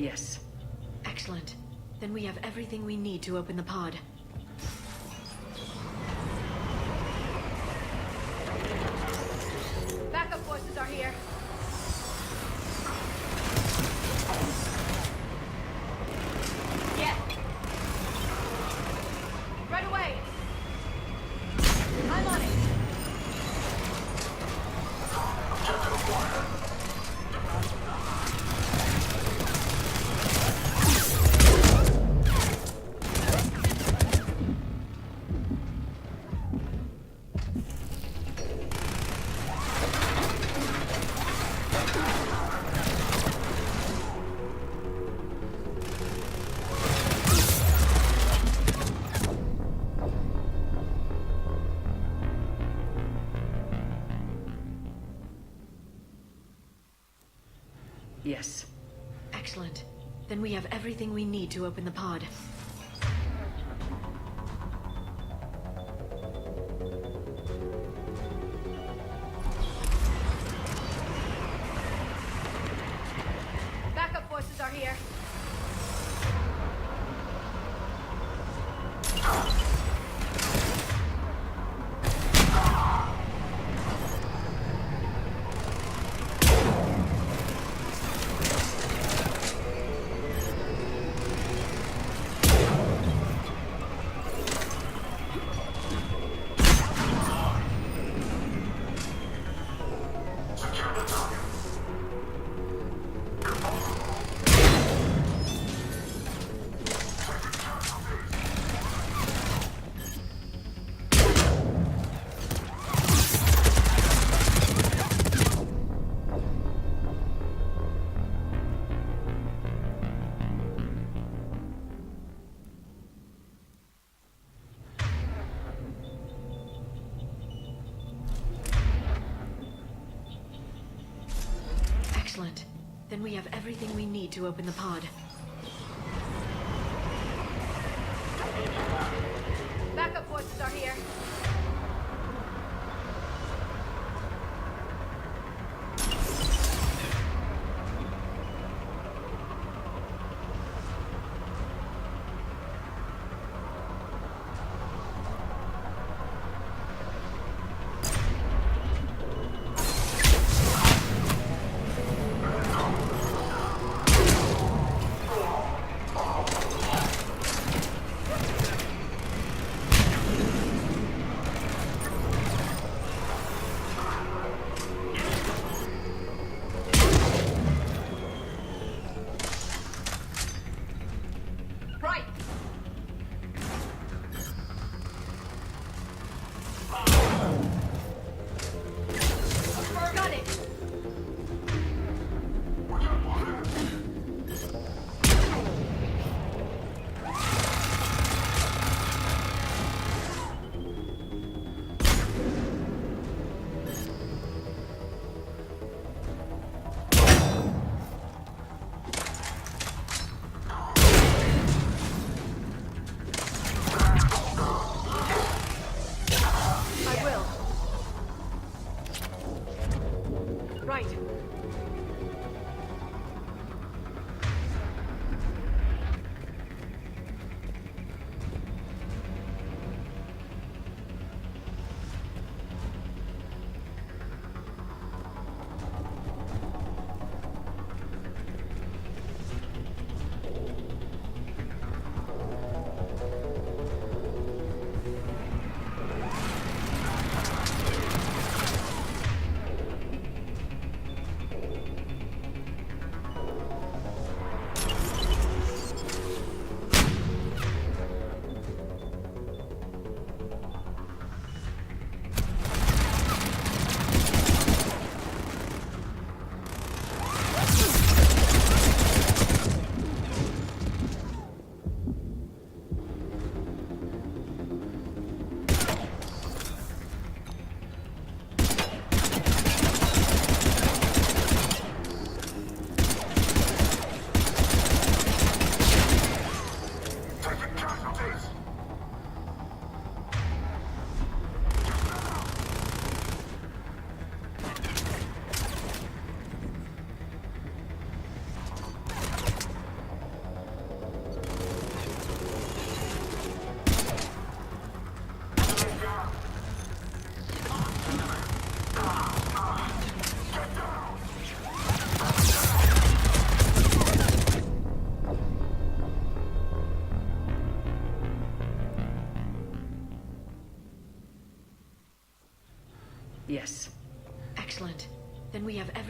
Yes. Excellent. Then we have everything we need to open the pod. Backup forces are here. Yeah. Right away. I'm on it. Yes. Excellent. Then we have everything we need to open the pod. Backup forces are here. Excellent. Then we have everything we need to open the pod. Backup forces are here.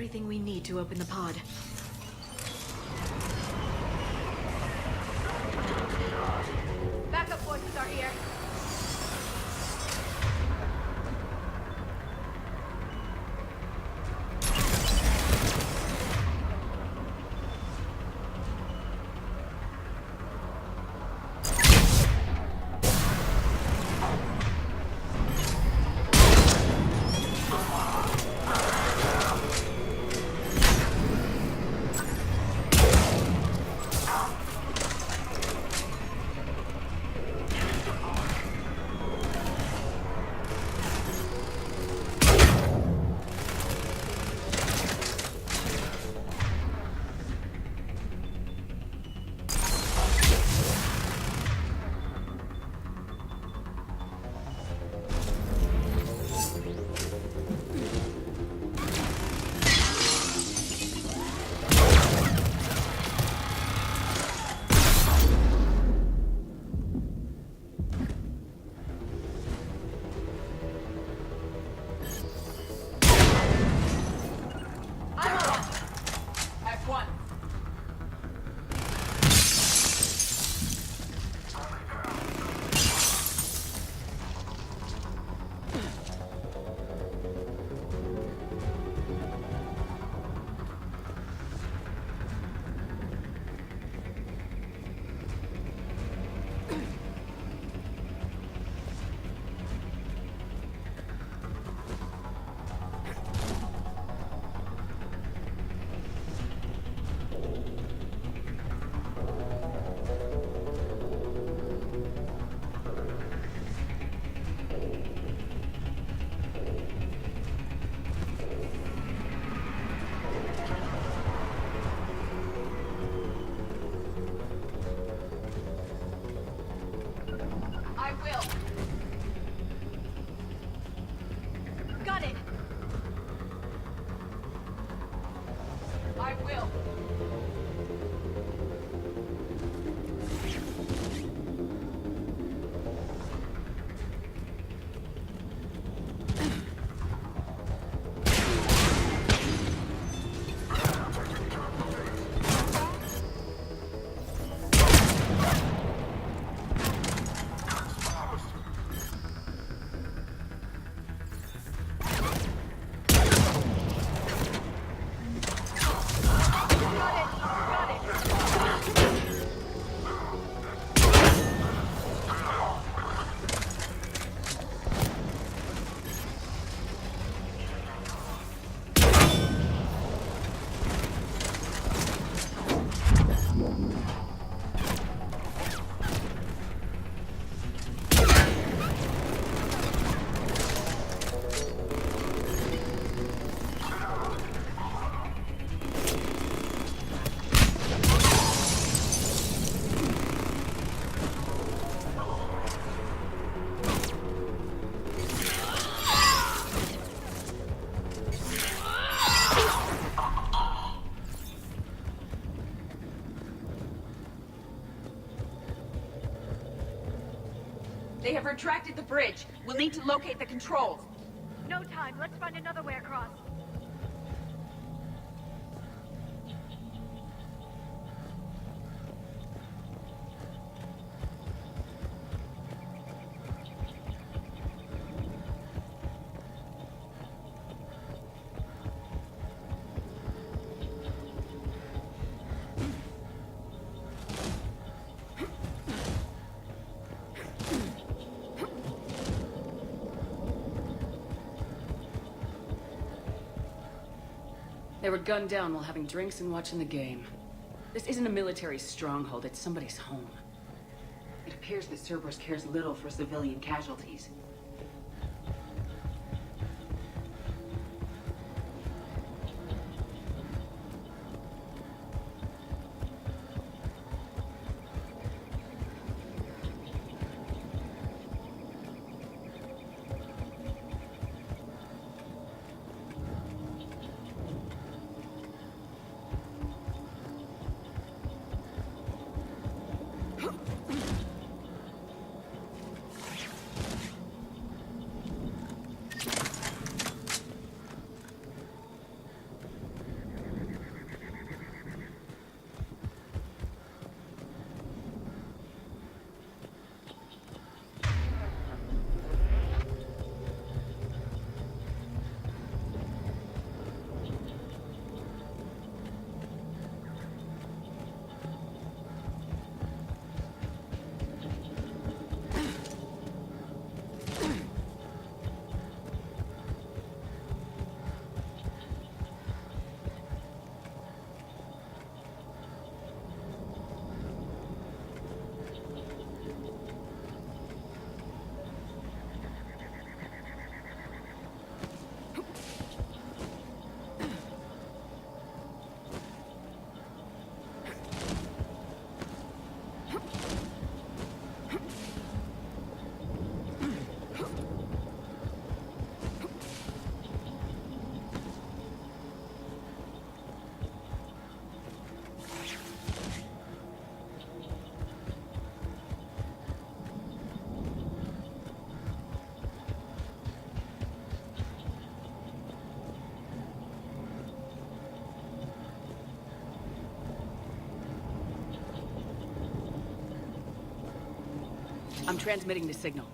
everything we need to open the pod. Backup forces are here. Got it. I will. They have retracted the bridge. We'll need to locate the controls. No time. Let's find another way across. They were gunned down while having drinks and watching the game. This isn't a military stronghold, it's somebody's home. It appears that Cerberus cares little for civilian casualties. I'm transmitting the signal.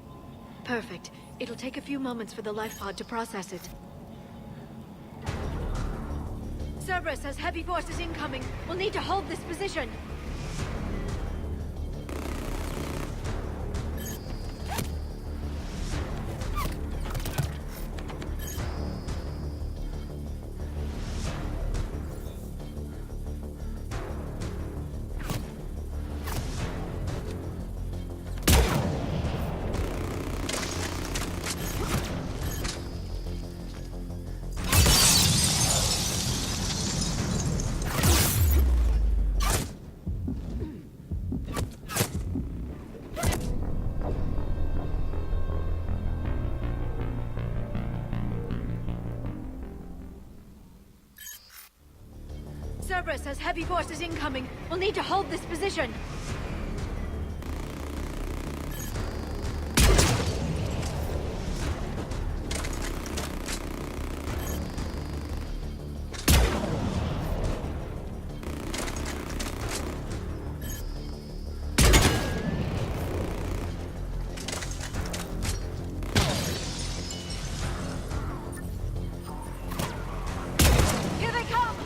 Perfect. It'll take a few moments for the life pod to process it. Cerberus has heavy forces incoming. We'll need to hold this position. Cerberus has heavy forces incoming. We'll need to hold this position. Here they come!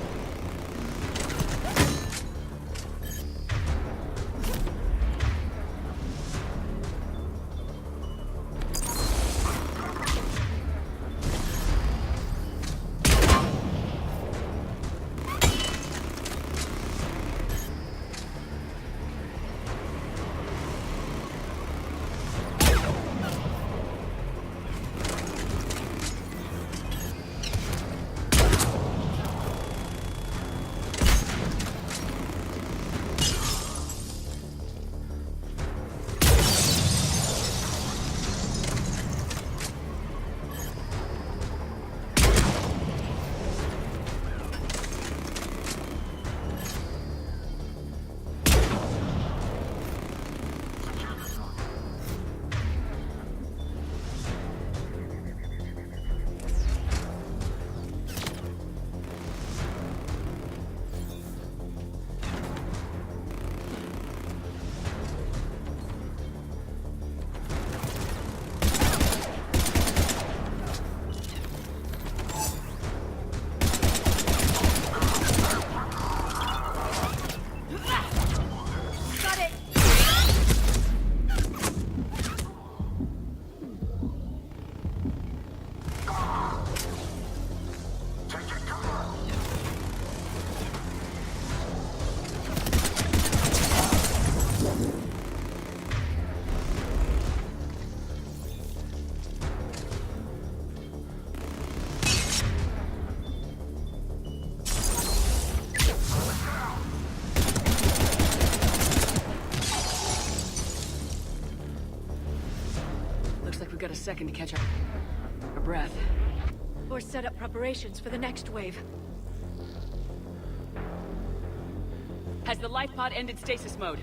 Got it! Looks like we've got a second to catch our breath. Or set up preparations for the next wave. Has the life pod ended stasis mode?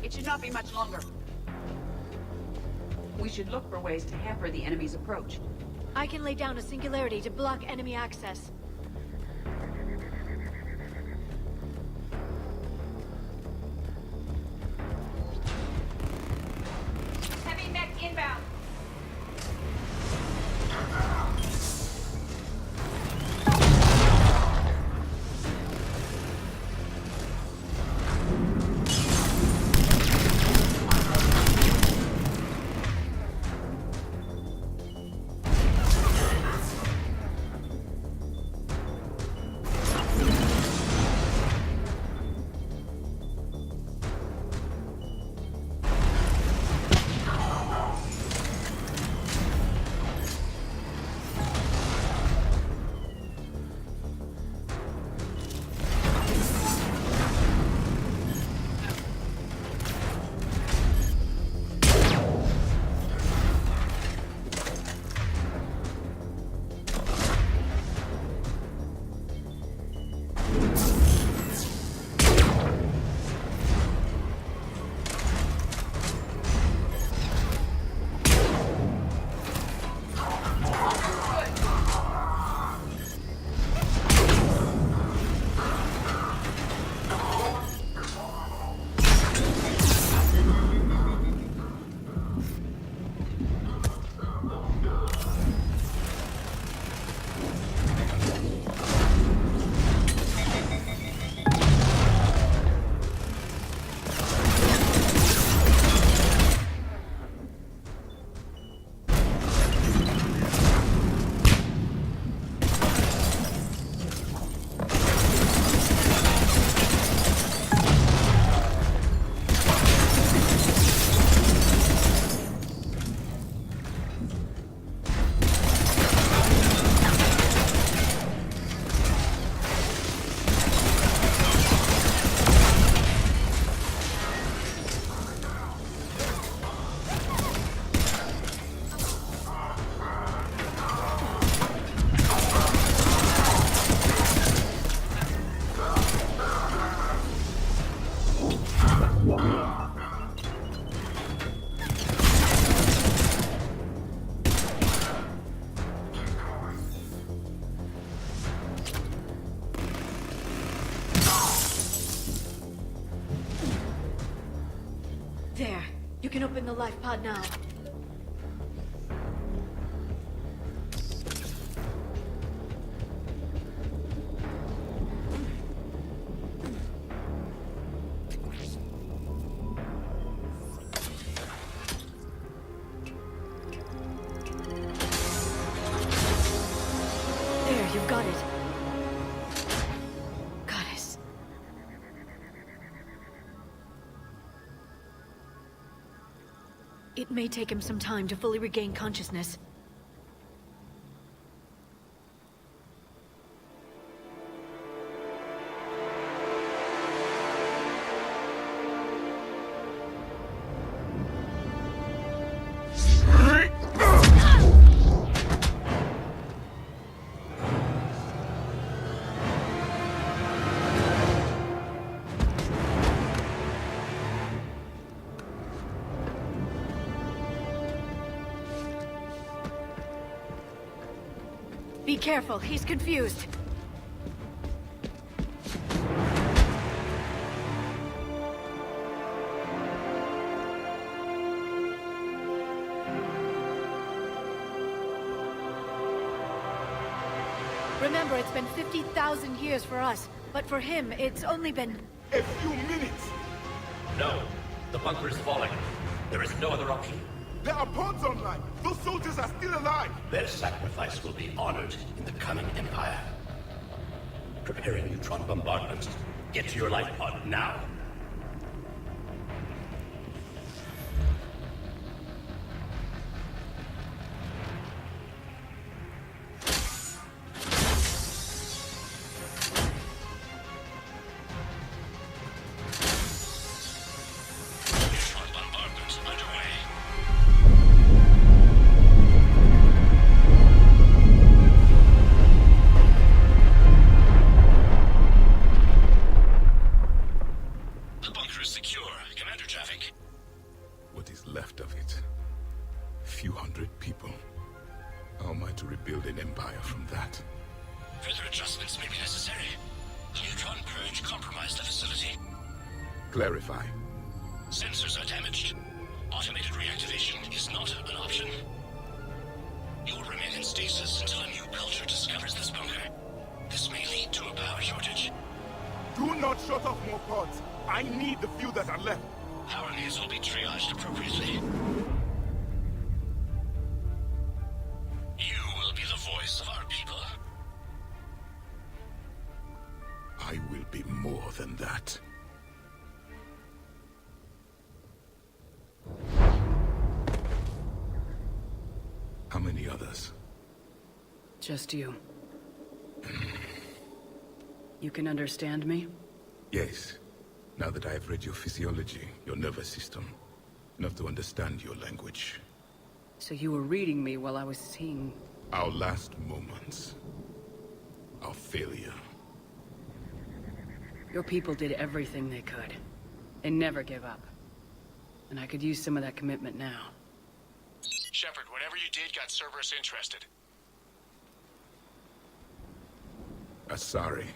It should not be much longer. We should look for ways to hamper the enemy's approach. I can lay down a singularity to block enemy access. Heavy mech inbound. There. You can open the life pod now. There, you've got it. Goddess. It may take him some time to fully regain consciousness. Be careful, he's confused. Remember, it's been 50,000 years for us, but for him, it's only been... A few minutes! No. The bunker is falling. There is no other option. There are pods online! Those soldiers are still alive! Their sacrifice will be honored in the coming Empire. Preparing neutron bombardment. Get to your life pod now. Neutron bombardment underway. The bunker is secure. Commander traffic. What is left of it? Few hundred people. How am I to rebuild an empire from that? Further adjustments may be necessary. The neutron purge compromised the facility. Clarify. Sensors are damaged. Automated reactivation is not an option. You will remain in stasis until a new culture discovers this bunker. This may lead to a power shortage. Do not shut off more pods! I need the few that are left! Power needs will be triaged appropriately. You will be the voice of our people. I will be more than that. How many others? Just you. You can understand me? Yes. Now that I have read your physiology, your nervous system, enough to understand your language. So you were reading me while I was seeing... Our last moments. Our failure. Your people did everything they could. They never gave up. And I could use some of that commitment now. Shepard, whatever you did got Cerberus interested. Asari.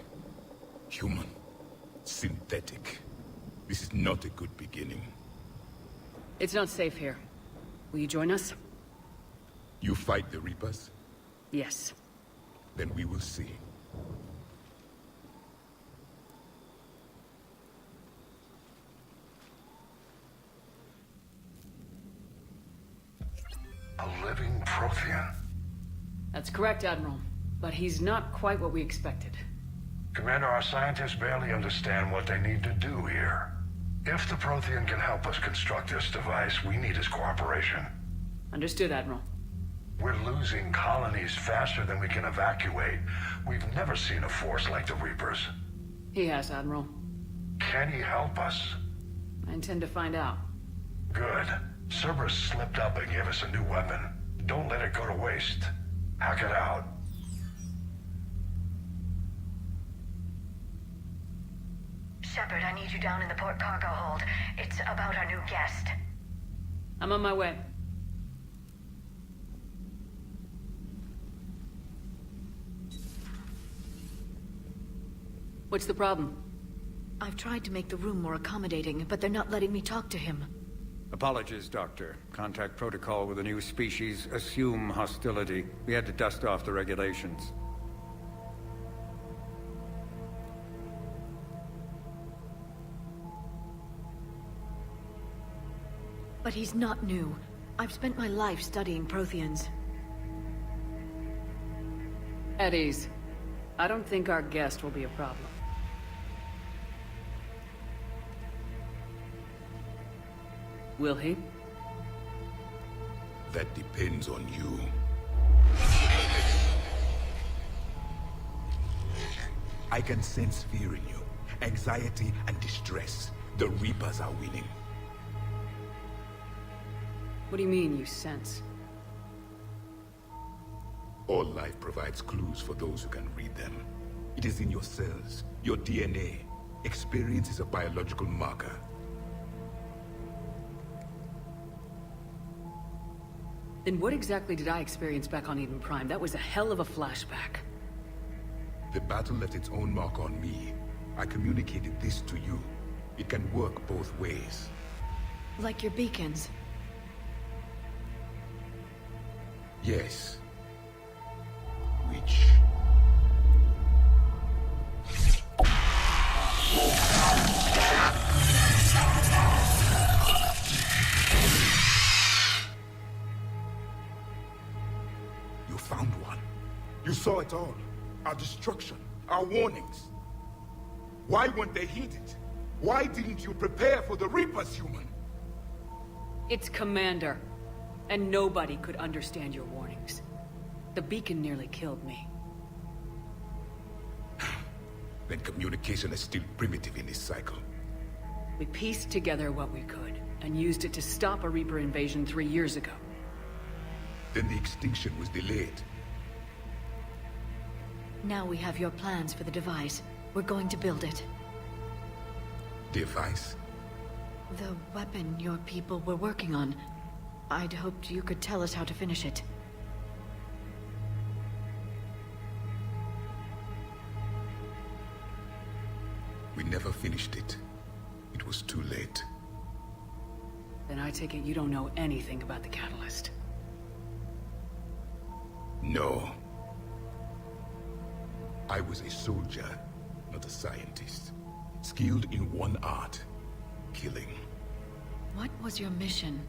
Human. Synthetic. This is not a good beginning. It's not safe here. Will you join us? You fight the Reapers? Yes. Then we will see. A living Prothean. That's correct, Admiral. But he's not quite what we expected. Commander, our scientists barely understand what they need to do here. If the Prothean can help us construct this device, we need his cooperation. Understood, Admiral. We're losing colonies faster than we can evacuate. We've never seen a force like the Reapers. He has, Admiral. Can he help us? I intend to find out. Good. Cerberus slipped up and gave us a new weapon. Don't let it go to waste. Hack it out. Shepard, I need you down in the port cargo hold. It's about our new guest. I'm on my way. What's the problem? I've tried to make the room more accommodating, but they're not letting me talk to him. Apologies, Doctor. Contact protocol with a new species. Assume hostility. We had to dust off the regulations. But he's not new. I've spent my life studying Protheans. At ease. I don't think our guest will be a problem. Will he? That depends on you. I can sense fear in you. Anxiety and distress. The Reapers are winning. What do you mean, you sense? All life provides clues for those who can read them. It is in your cells, your DNA. Experience is a biological marker. Then what exactly did I experience back on Eden Prime? That was a hell of a flashback. The battle left its own mark on me. I communicated this to you. It can work both ways. Like your beacons. Yes. Which... You found one. You saw it all. Our destruction, our warnings. Why weren't they heeded? Why didn't you prepare for the Reapers, human? It's Commander. And nobody could understand your warnings. The beacon nearly killed me. Then communication is still primitive in this cycle. We pieced together what we could, and used it to stop a Reaper invasion 3 years ago. Then the extinction was delayed. Now we have your plans for the device. We're going to build it. Device? The weapon your people were working on. I'd hoped you could tell us how to finish it. We never finished it. It was too late. Then I take it you don't know anything about the catalyst. No. I was a soldier, not a scientist. Skilled in one art, killing. What was your mission?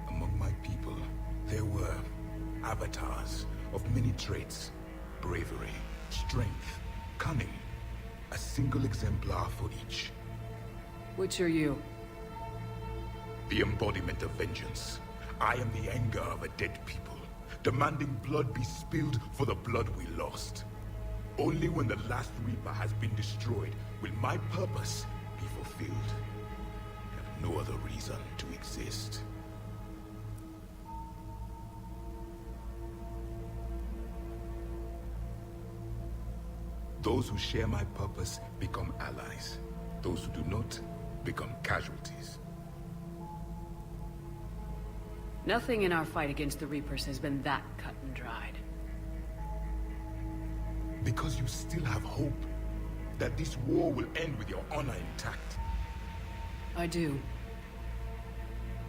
Among my people, there were avatars of many traits. Bravery, strength, cunning. A single exemplar for each. Which are you? The embodiment of vengeance. I am the anger of a dead people, demanding blood be spilled for the blood we lost. Only when the last Reaper has been destroyed will my purpose be fulfilled. I have no other reason to exist. Those who share my purpose become allies. Those who do not become casualties. Nothing in our fight against the Reapers has been that cut and dried. Because you still have hope that this war will end with your honor intact. I do.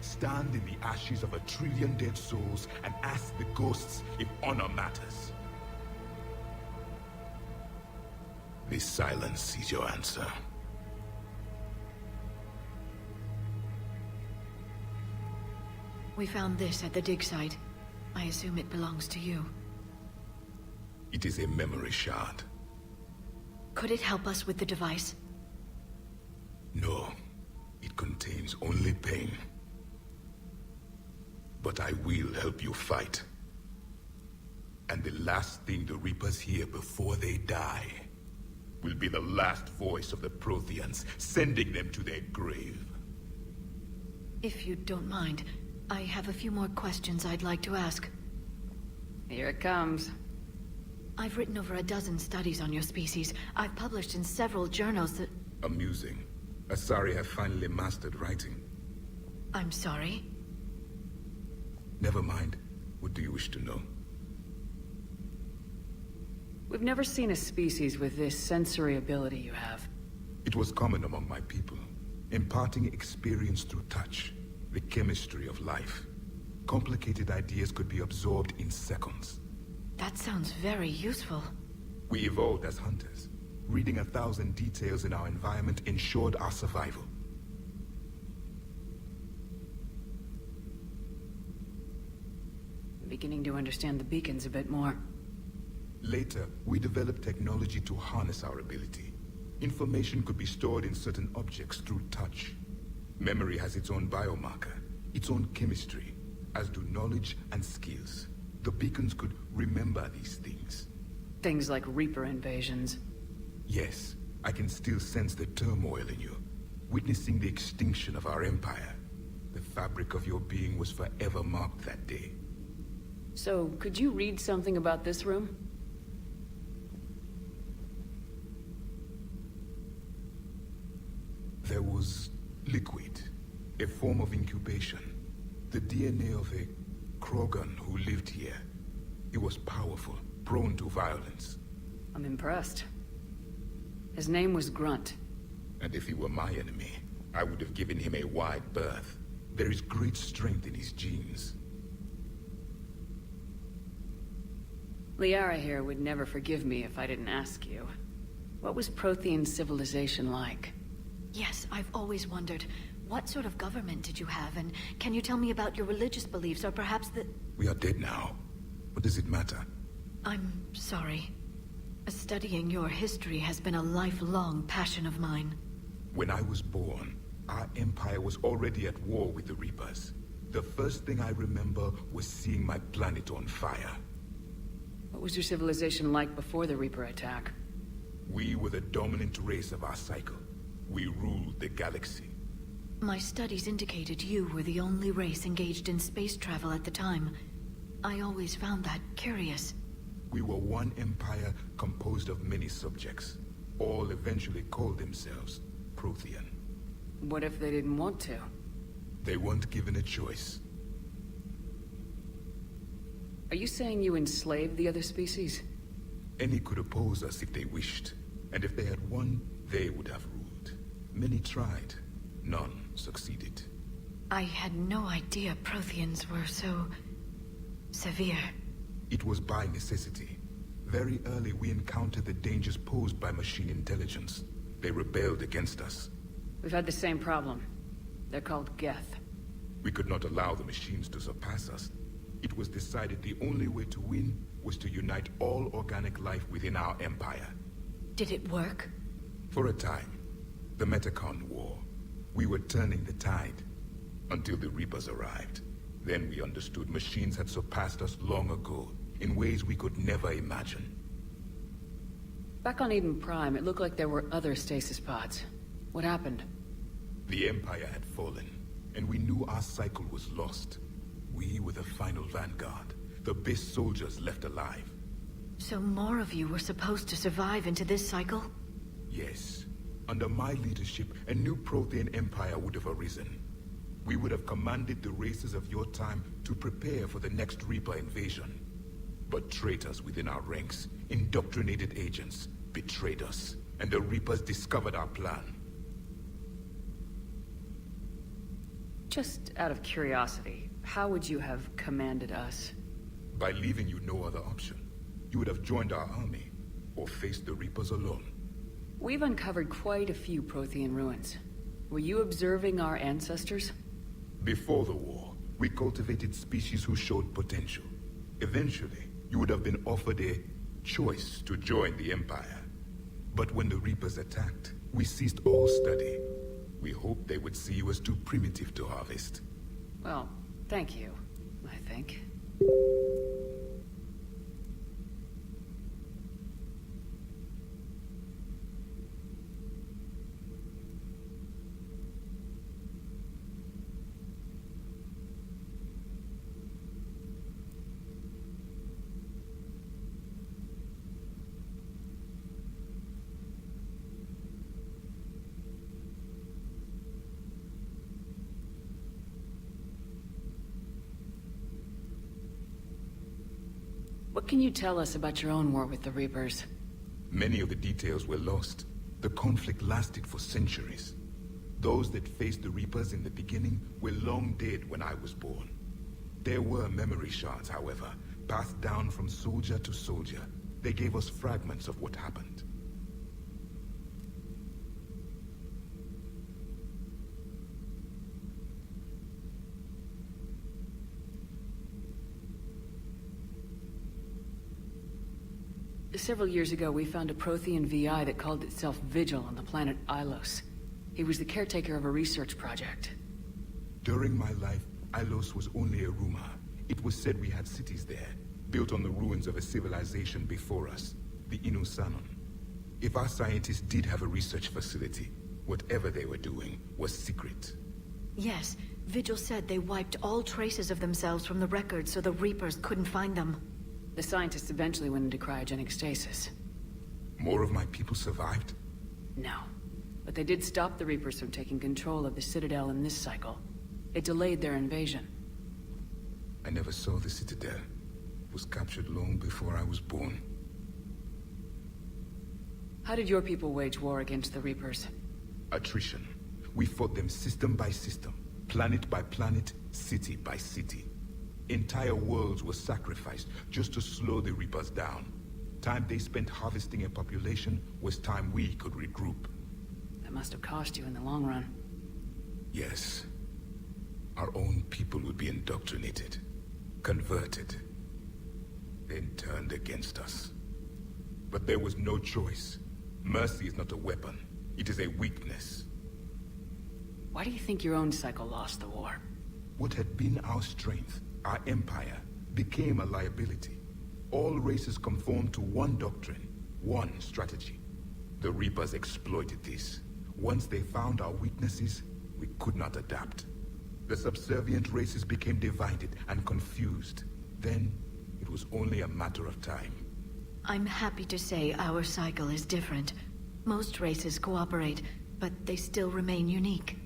Stand in the ashes of 1 trillion dead souls and ask the ghosts if honor matters. This silence is your answer. We found this at the dig site. I assume it belongs to you. It is a memory shard. Could it help us with the device? No, it contains only pain. But I will help you fight. And the last thing the Reapers hear before they die will be the last voice of the Protheans, sending them to their grave. If you don't mind, I have a few more questions I'd like to ask. Here it comes. I've written over a dozen studies on your species. I've published in several journals that... Amusing. Asari have finally mastered writing. I'm sorry? Never mind. What do you wish to know? We've never seen a species with this sensory ability you have. It was common among my people, imparting experience through touch. the chemistry of life. Complicated ideas could be absorbed in seconds. That sounds very useful. We evolved as hunters. Reading 1,000 details in our environment ensured our survival. Beginning to understand the beacons a bit more. Later, we developed technology to harness our ability. Information could be stored in certain objects through touch. Memory has its own biomarker, its own chemistry, as do knowledge and skills. The beacons could remember these things. Things like Reaper invasions. Yes, I can still sense the turmoil in you, witnessing the extinction of our empire. The fabric of your being was forever marked that day. So, could you read something about this room? There was liquid, a form of incubation. The DNA of a Krogan who lived here. It was powerful, prone to violence. I'm impressed. His name was Grunt. And if he were my enemy, I would have given him a wide berth. There is great strength in his genes. Liara here would never forgive me if I didn't ask you. What was Prothean civilization like? Yes, I've always wondered, what sort of government did you have, and can you tell me about your religious beliefs, or perhaps the... We are dead now. What does it matter? I'm sorry. Studying your history has been a lifelong passion of mine. When I was born, our empire was already at war with the Reapers. The first thing I remember was seeing my planet on fire. What was your civilization like before the Reaper attack? We were the dominant race of our cycle. We ruled the galaxy. My studies indicated you were the only race engaged in space travel at the time. I always found that curious. We were one empire composed of many subjects. All eventually called themselves Prothean. What if they didn't want to? They weren't given a choice. Are you saying you enslaved the other species? Any could oppose us if they wished. And if they had won, they would have ruled. Many tried. None succeeded. I had no idea Protheans were so... severe. It was by necessity. Very early we encountered the dangers posed by machine intelligence. They rebelled against us. We've had the same problem. They're called Geth. We could not allow the machines to surpass us. It was decided the only way to win was to unite all organic life within our empire. Did it work? For a time. The Metacon War. We were turning the tide. Until the Reapers arrived. Then we understood machines had surpassed us long ago, in ways we could never imagine. Back on Eden Prime, it looked like there were other stasis pods. What happened? The Empire had fallen, and we knew our cycle was lost. We were the final vanguard, the best soldiers left alive. So more of you were supposed to survive into this cycle? Yes. Under my leadership, a new Prothean empire would have arisen. We would have commanded the races of your time to prepare for the next Reaper invasion. But traitors within our ranks, indoctrinated agents, betrayed us, and the Reapers discovered our plan. Just out of curiosity, how would you have commanded us? By leaving you no other option. You would have joined our army, or faced the Reapers alone. We've uncovered quite a few Prothean ruins. Were you observing our ancestors? Before the war, we cultivated species who showed potential. Eventually, you would have been offered a choice to join the Empire. But when the Reapers attacked, we ceased all study. We hoped they would see you as too primitive to harvest. Well, thank you, I think. What can you tell us about your own war with the Reapers? Many of the details were lost. The conflict lasted for centuries. Those that faced the Reapers in the beginning were long dead when I was born. There were memory shards, however, passed down from soldier to soldier. They gave us fragments of what happened. Several years ago, we found a Prothean VI that called itself Vigil on the planet Ilos. He was the caretaker of a research project. During my life, Ilos was only a rumor. It was said we had cities there, built on the ruins of a civilization before us, the Inusanon. If our scientists did have a research facility, whatever they were doing was secret. Yes, Vigil said they wiped all traces of themselves from the records so the Reapers couldn't find them. The scientists eventually went into cryogenic stasis. More of my people survived? No. But they did stop the Reapers from taking control of the Citadel in this cycle. It delayed their invasion. I never saw the Citadel. It was captured long before I was born. How did your people wage war against the Reapers? Attrition. We fought them system by system, planet by planet, city by city. Entire worlds were sacrificed just to slow the Reapers down. Time they spent harvesting a population was time we could regroup. That must have cost you in the long run. Yes. Our own people would be indoctrinated, converted, then turned against us. But there was no choice. Mercy is not a weapon. It is a weakness. Why do you think your own cycle lost the war? What had been our strength, our empire, became a liability. All races conformed to one doctrine, one strategy. The Reapers exploited this. Once they found our weaknesses, we could not adapt. The subservient races became divided and confused. Then, it was only a matter of time. I'm happy to say our cycle is different. Most races cooperate, but they still remain unique.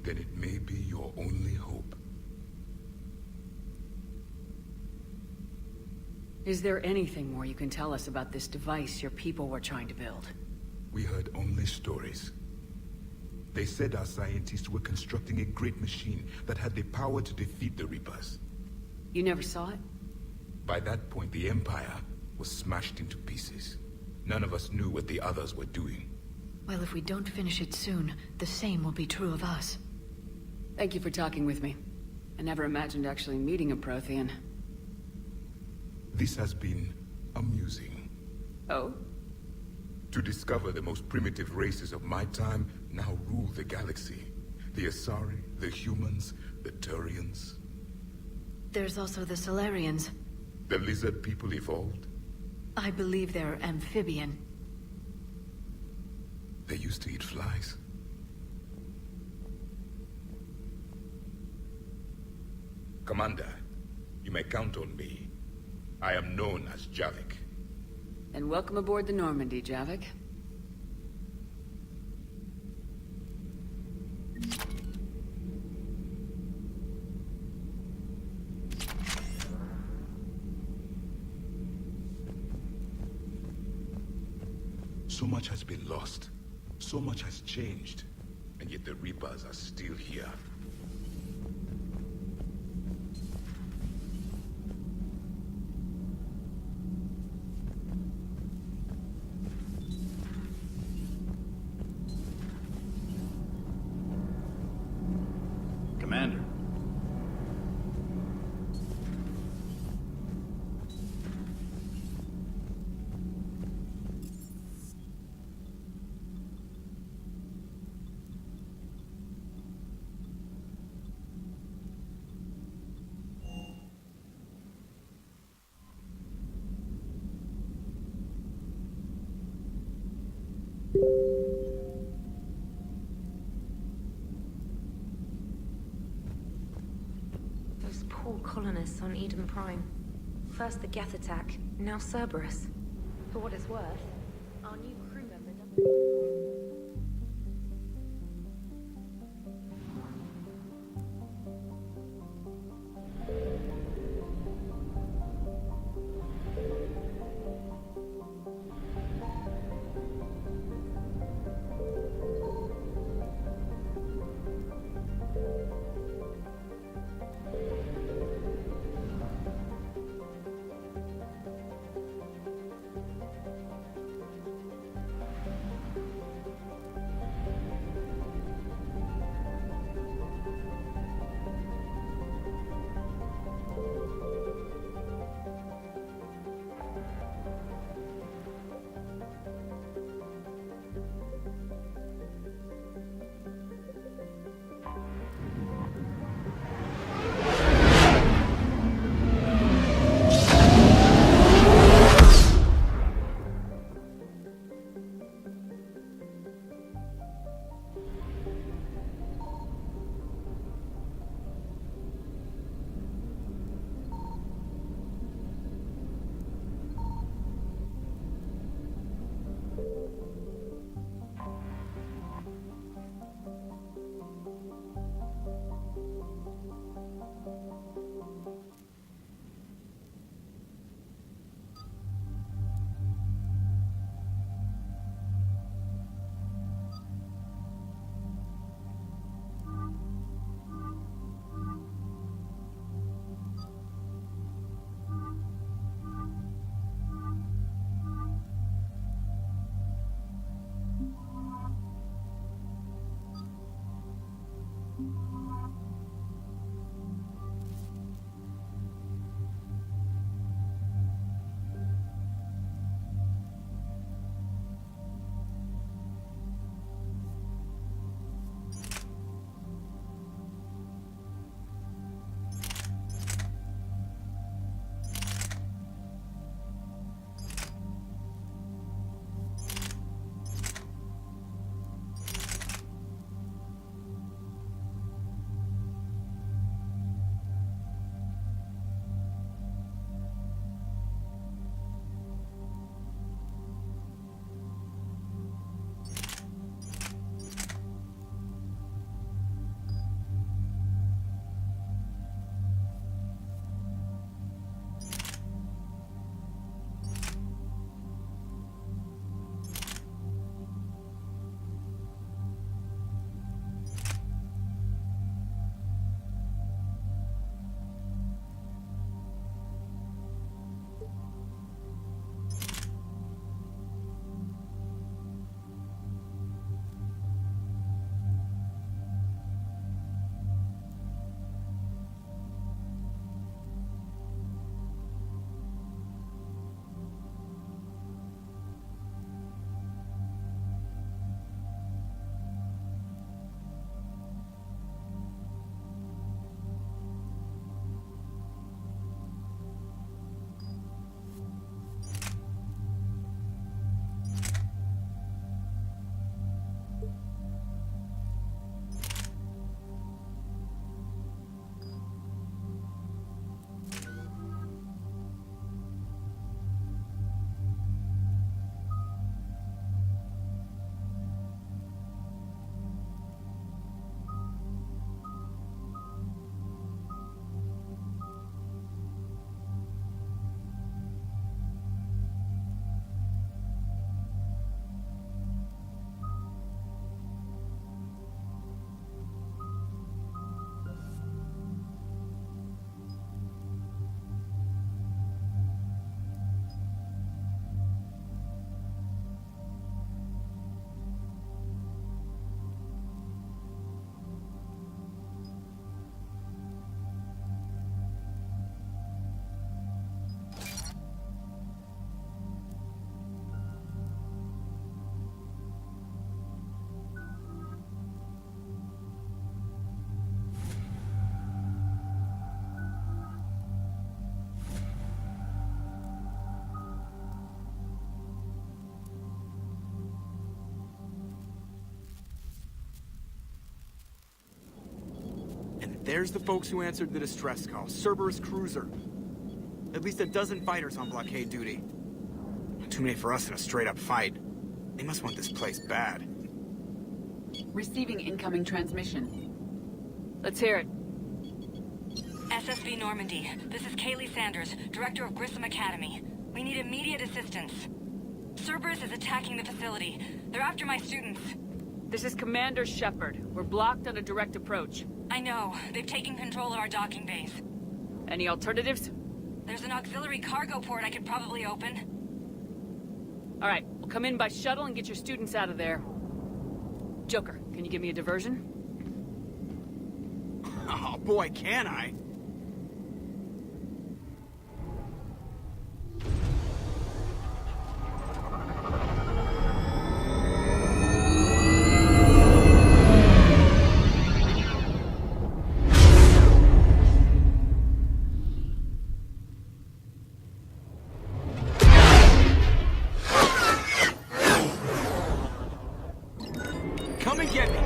Then it may be your only hope. Is there anything more you can tell us about this device your people were trying to build? We heard only stories. They said our scientists were constructing a great machine that had the power to defeat the Reapers. You never saw it? By that point, the Empire was smashed into pieces. None of us knew what the others were doing. Well, if we don't finish it soon, the same will be true of us. Thank you for talking with me. I never imagined actually meeting a Prothean. This has been amusing. Oh? To discover the most primitive races of my time now rule the galaxy. The Asari, the humans, the Turians. There's also the Solarians. The lizard people evolved. I believe they're amphibian. They used to eat flies. Commander, you may count on me. I am known as Javik. And welcome aboard the Normandy, Javik. So much has been lost. So much has changed. And yet the Reapers are still here. Commander. Those poor colonists on Eden Prime. First the Geth attack, now Cerberus. For what it's worth, our new crew member doesn't... There's the folks who answered the distress call. Cerberus cruiser. At least a dozen fighters on blockade duty. Too many for us in a straight-up fight. They must want this place bad. Receiving incoming transmission. Let's hear it. SSB Normandy. This is Kaylee Sanders, Director of Grissom Academy. We need immediate assistance. Cerberus is attacking the facility. They're after my students. This is Commander Shepard. We're blocked on a direct approach. I know. They've taken control of our docking bays. Any alternatives? There's an auxiliary cargo port I could probably open. All right, we'll come in by shuttle and get your students out of there. Joker, can you give me a diversion? Oh boy, can I? Come and get me!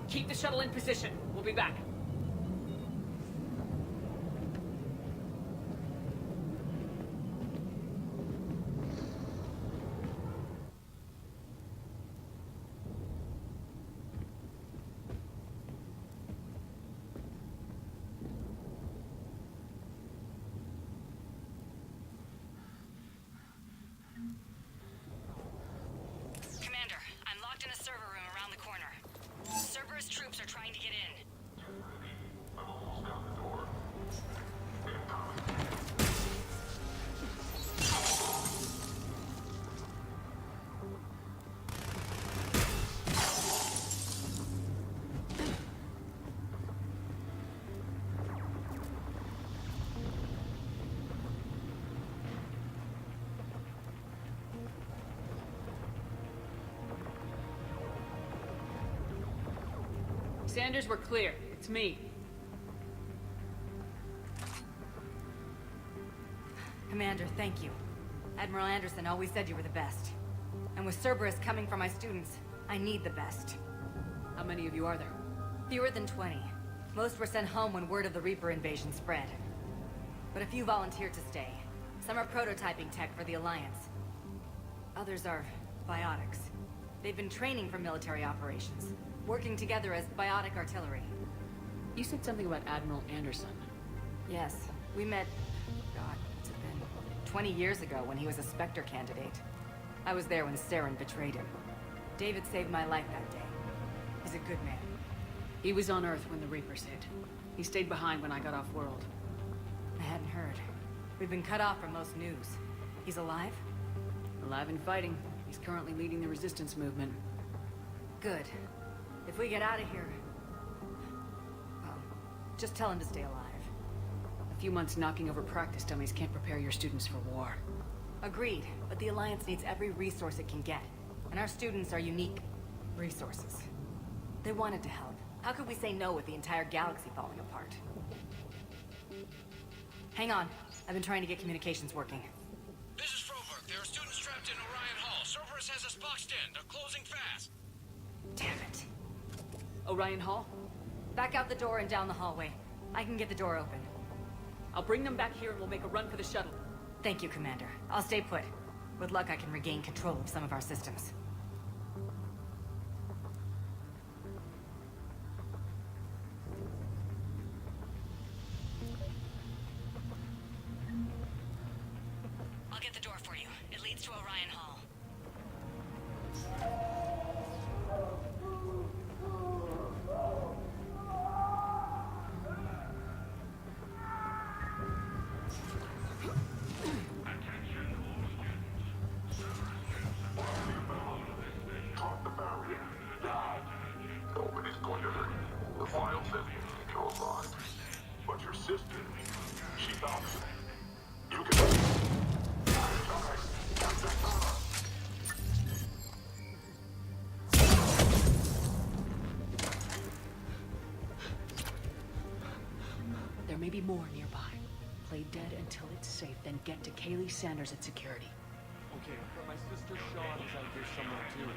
Keep the shuttle in position. We'll be back. Commander, I'm locked in a server room around the corner. Cerberus troops are trying to get in. I'm almost down the door. Sanders, we're clear. It's me. Commander, thank you. Admiral Anderson always said you were the best. And with Cerberus coming for my students, I need the best. How many of you are there? Fewer than 20. Most were sent home when word of the Reaper invasion spread. But a few volunteered to stay. Some are prototyping tech for the Alliance. Others are biotics. They've been training for military operations, working together as biotic artillery. You said something about Admiral Anderson. Yes, we met, God, what's it been? 20 years ago when he was a Spectre candidate. I was there when Saren betrayed him. David saved my life that day. He's a good man. He was on Earth when the Reapers hit. He stayed behind when I got off-world. I hadn't heard. We've been cut off from most news. He's alive? Alive and fighting. He's currently leading the resistance movement. Good. If we get out of here... well, just tell him to stay alive. A few months knocking over practice dummies can't prepare your students for war. Agreed, but the Alliance needs every resource it can get. And our students are unique resources. They wanted to help. How could we say no with the entire galaxy falling apart? Hang on. I've been trying to get communications working. This is Froberg. There are students trapped in Orion Hall. Cerberus has us boxed in. They're closing fast. Damn it. Orion Hall? Back out the door and down the hallway. I can get the door open. I'll bring them back here and we'll make a run for the shuttle. Thank you, Commander. I'll stay put. With luck, I can regain control of some of our systems. I'll get the door for you. It leads to Orion Hall. Nobody's going to hurt you. The files have you alive. But your sister, she bounced. You can... be more nearby. Play dead until it's safe, then get to Kaylee Sanders at security. Okay, but my sister Sean is out here somewhere too.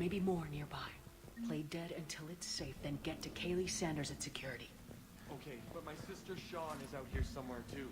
Maybe more nearby. Play dead until it's safe, then get to Kaylee Sanders at security. Okay, but my sister Sean is out here somewhere too.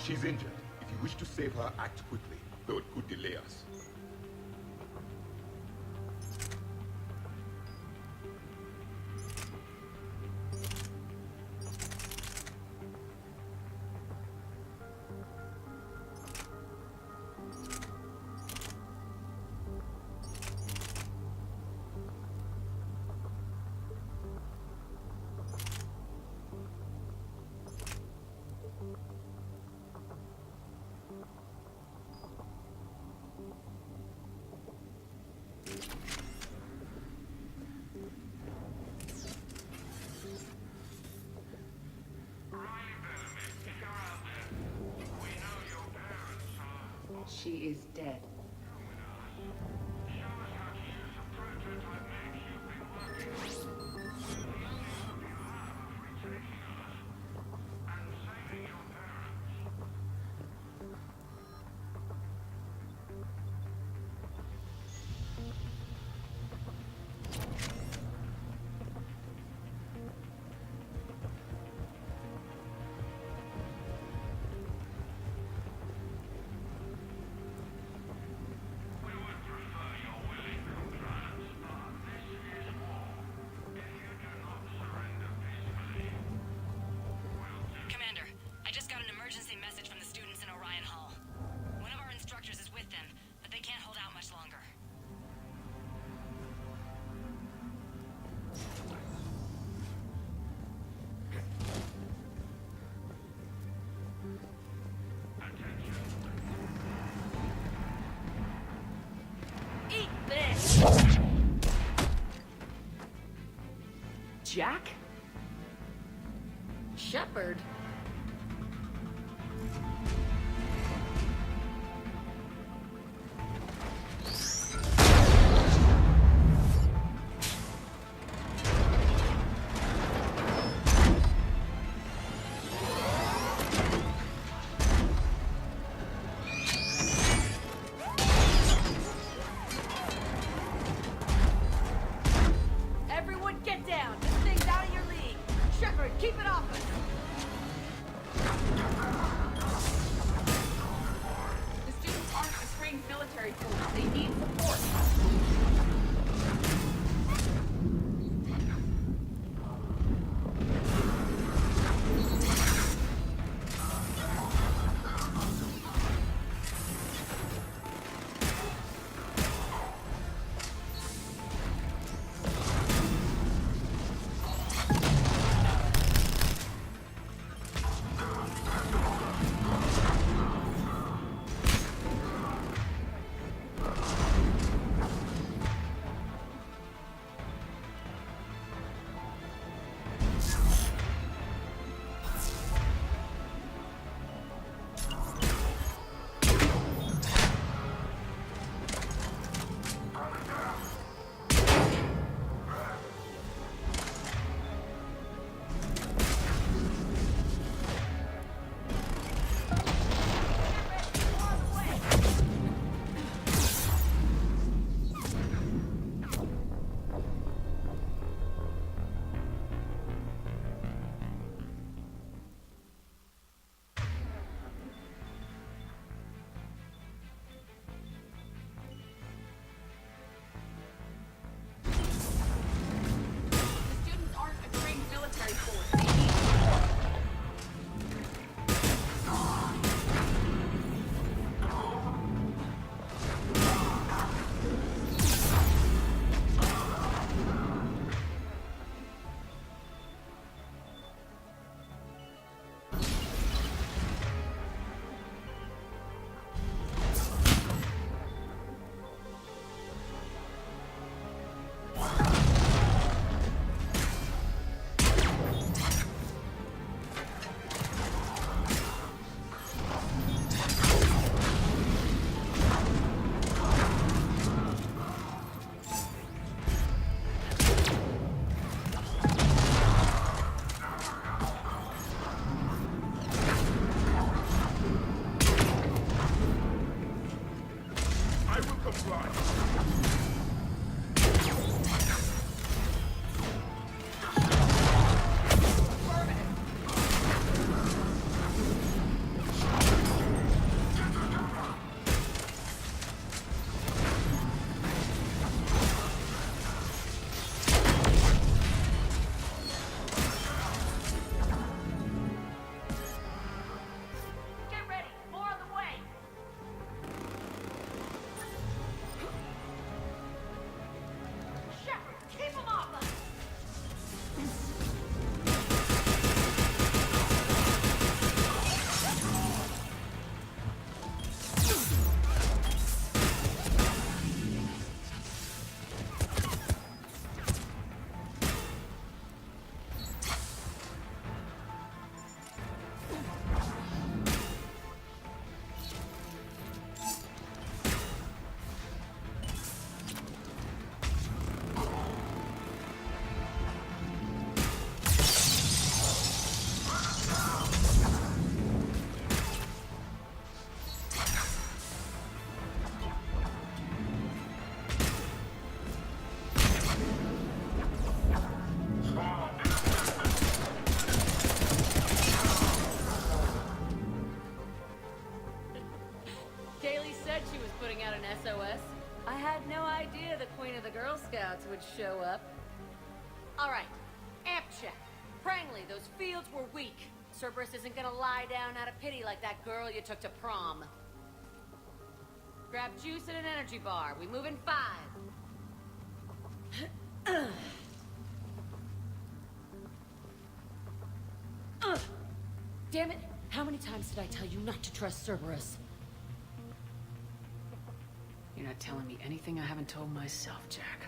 She's injured. If you wish to save her, act quickly, though it could delay us. She is dead. Commander, I just got an emergency message from the students in Orion Hall. One of our instructors is with them, but they can't hold out much longer. Eat this! Jack? Shepard? Everyone get down! This thing's out of your league! Shepard, keep it off us! The students aren't just trained military tools. They need support. All right, amp check. Prangley, those fields were weak. Cerberus isn't gonna lie down out of pity like that girl you took to prom. Grab juice and an energy bar. We move in 5. Damn it! How many times did I tell you not to trust Cerberus? You're not telling me anything I haven't told myself, Jack.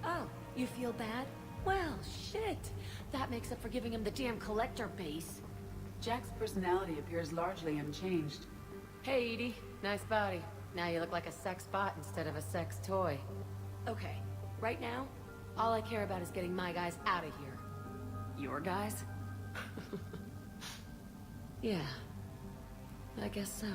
Oh, you feel bad? Well, shit. That makes up for giving him the damn collector base. Jack's personality appears largely unchanged. Hey, Edie. Nice body. Now you look like a sex bot instead of a sex toy. Okay, right now, all I care about is getting my guys out of here. Your guys? Yeah, I guess so.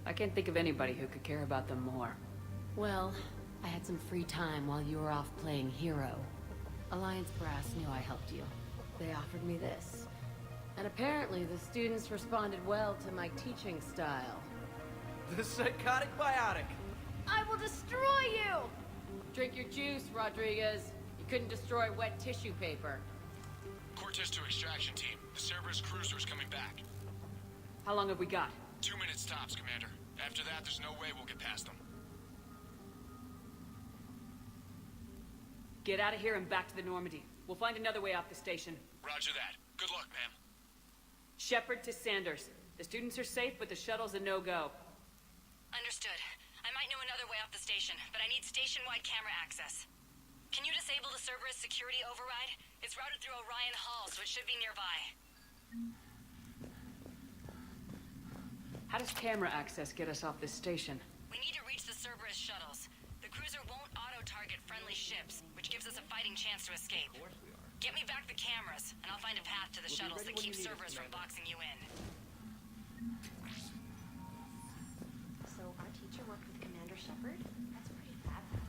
I can't think of anybody who could care about them more. Well, I had some free time while you were off playing hero. Alliance Brass knew I helped you. They offered me this. And apparently the students responded well to my teaching style. The psychotic biotic. I will destroy you! Drink your juice, Rodriguez. You couldn't destroy wet tissue paper. Cortez to extraction team. The Cerberus cruiser's coming back. How long have we got? 2 minutes tops, Commander. After that, there's no way we'll get past them. Get out of here and back to the Normandy. We'll find another way off the station. Roger that. Good luck, ma'am. Shepard to Sanders. The students are safe, but the shuttle's a no-go. Understood. I might know another way off the station, but I need station-wide camera access. Can you disable the Cerberus security override? It's routed through Orion Hall, so it should be nearby. How does camera access get us off this station? We need to reach the Cerberus shuttles. The cruiser won't auto-target friendly ships, which gives us a fighting chance to escape. Get me back the cameras, and I'll find a path to the shuttles that keep Cerberus from boxing you in. So our teacher worked with Commander Shepard? That's pretty badass.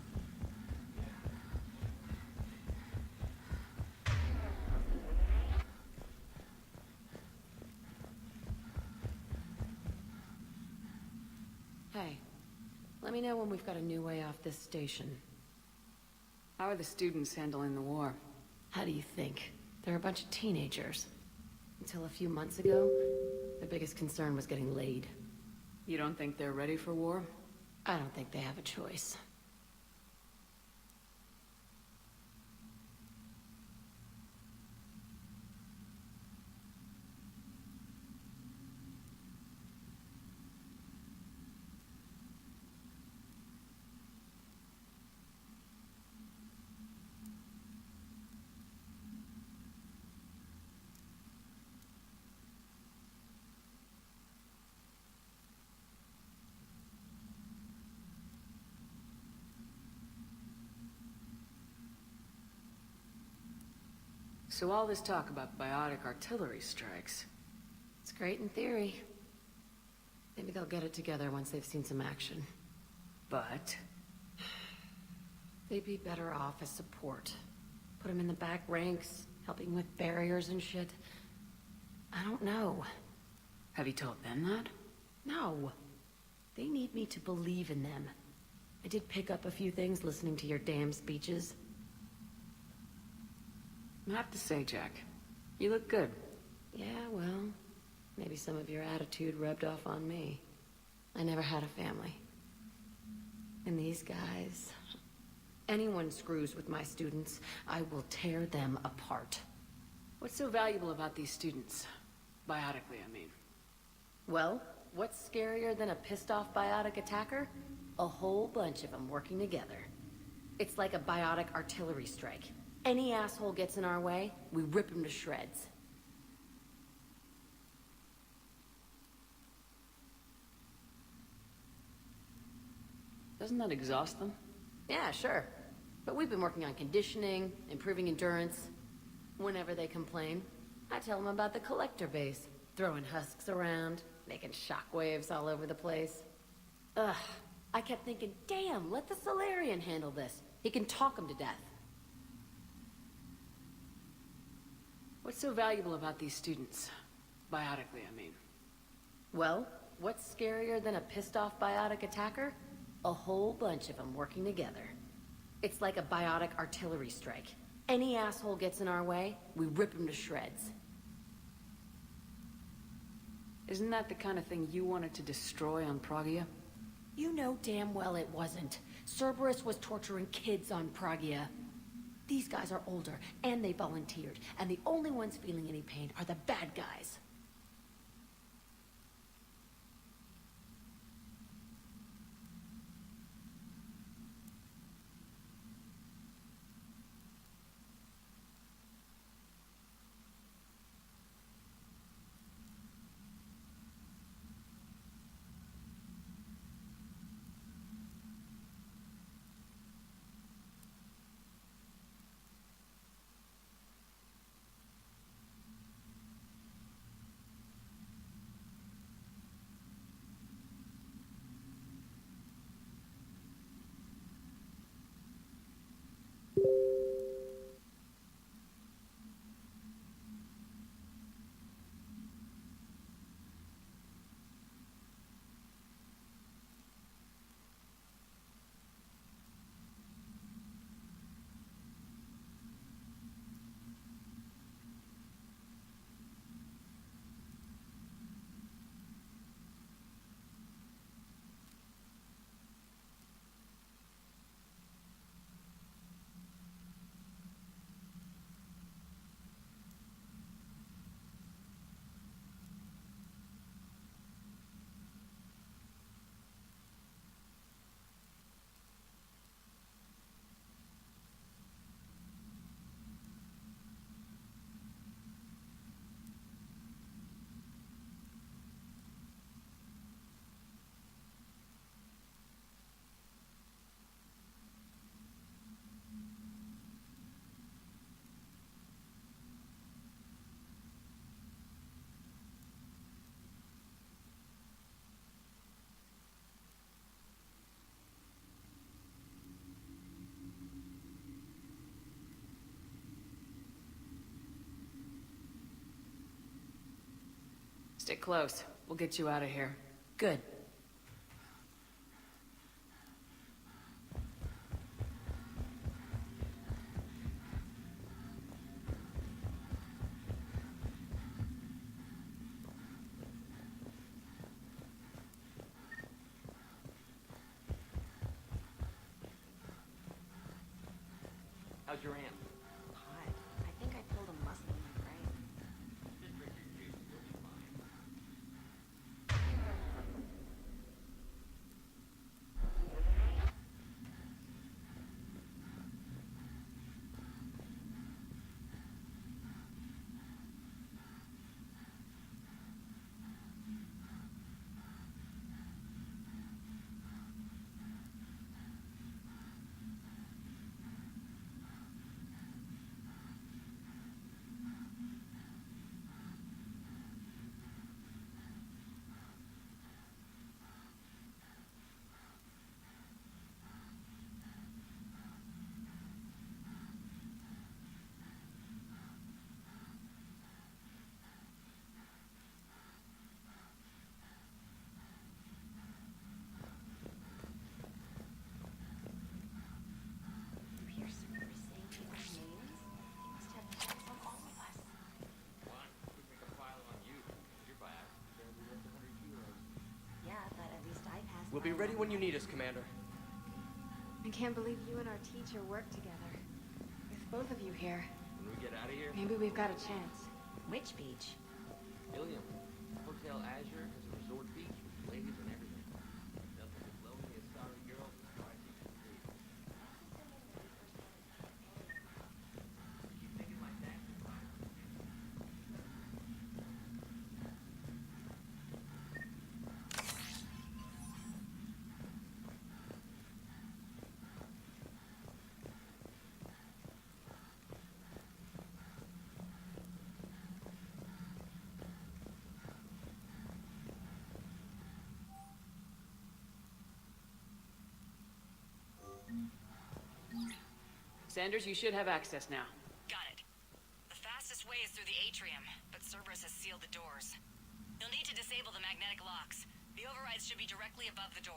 Hey, let me know when we've got a new way off this station. How are the students handling the war? How do you think? They're a bunch of teenagers. Until a few months ago, their biggest concern was getting laid. You don't think they're ready for war? I don't think they have a choice. So all this talk about biotic artillery strikes. It's great in theory. Maybe they'll get it together once they've seen some action. But they'd be better off as support. Put them in the back ranks, helping with barriers and shit. I don't know. have you told them that? No. They need me to believe in them. I did pick up a few things listening to your damn speeches. I have to say, Jack, you look good. Yeah, well, maybe some of your attitude rubbed off on me. I never had a family. And these guys... Anyone screws with my students, I will tear them apart. What's so valuable about these students? Biotically, I mean. Well, what's scarier than a pissed-off biotic attacker? A whole bunch of them working together. It's like a biotic artillery strike. Any asshole gets in our way, we rip him to shreds. Doesn't that exhaust them? Yeah, sure. But we've been working on conditioning, improving endurance. Whenever they complain, I tell them about the collector base. Throwing husks around, making shockwaves all over the place. Ugh, I kept thinking, damn, let the Solarian handle this. He can talk them to death. What's so valuable about these students? Biotically, I mean. Well, what's scarier than a pissed-off biotic attacker? A whole bunch of them working together. It's like a biotic artillery strike. Any asshole gets in our way, we rip him to shreds. Isn't that the kind of thing you wanted to destroy on Pragia? You know damn well it wasn't. Cerberus was torturing kids on Pragia. These guys are older, and they volunteered, and the only ones feeling any pain are the bad guys. Stick close. We'll get you out of here. Good. How's your aunt? Hot. I think I pulled a muscle in my brain. We'll be ready when you need us, Commander. I can't believe you and our teacher work together. With both of you here, When we get out of here, maybe we've got a chance. Which beach? Ilium, Hotel Azure has a resort beach with ladies and everything. Nothing as lonely as sorry girls as rising at the You keep thinking like that, you're fine. Sanders, you should have access now. Got it. The fastest way is through the atrium, but Cerberus has sealed the doors. You'll need to disable the magnetic locks. The overrides should be directly above the door.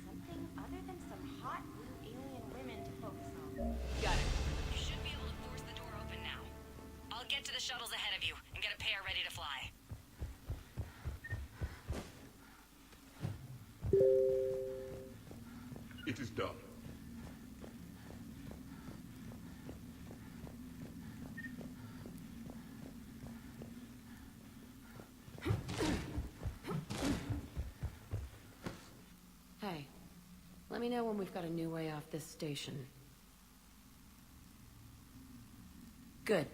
Something other than some hot blue alien women to focus on. Got it. You should be able to force the door open now. I'll get to the shuttles ahead of you and get a pair ready to fly. It is done. Hey, let me know when we've got a new way off this station. Good.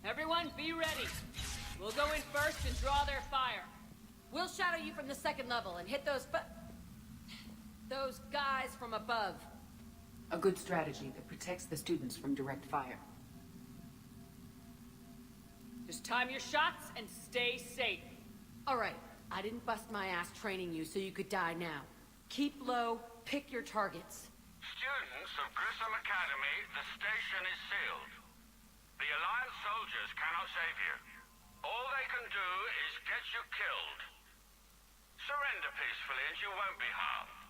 Everyone, be ready. We'll go in first and draw their fire. We'll shadow you from the second level and hit those guys from above. A good strategy that protects the students from direct fire. Just time your shots and stay safe. All right, I didn't bust my ass training you so you could die now. Keep low, pick your targets. Students of Grissom Academy, the station is sealed. The Alliance soldiers cannot save you. All they can do is get you killed. Surrender peacefully and you won't be harmed.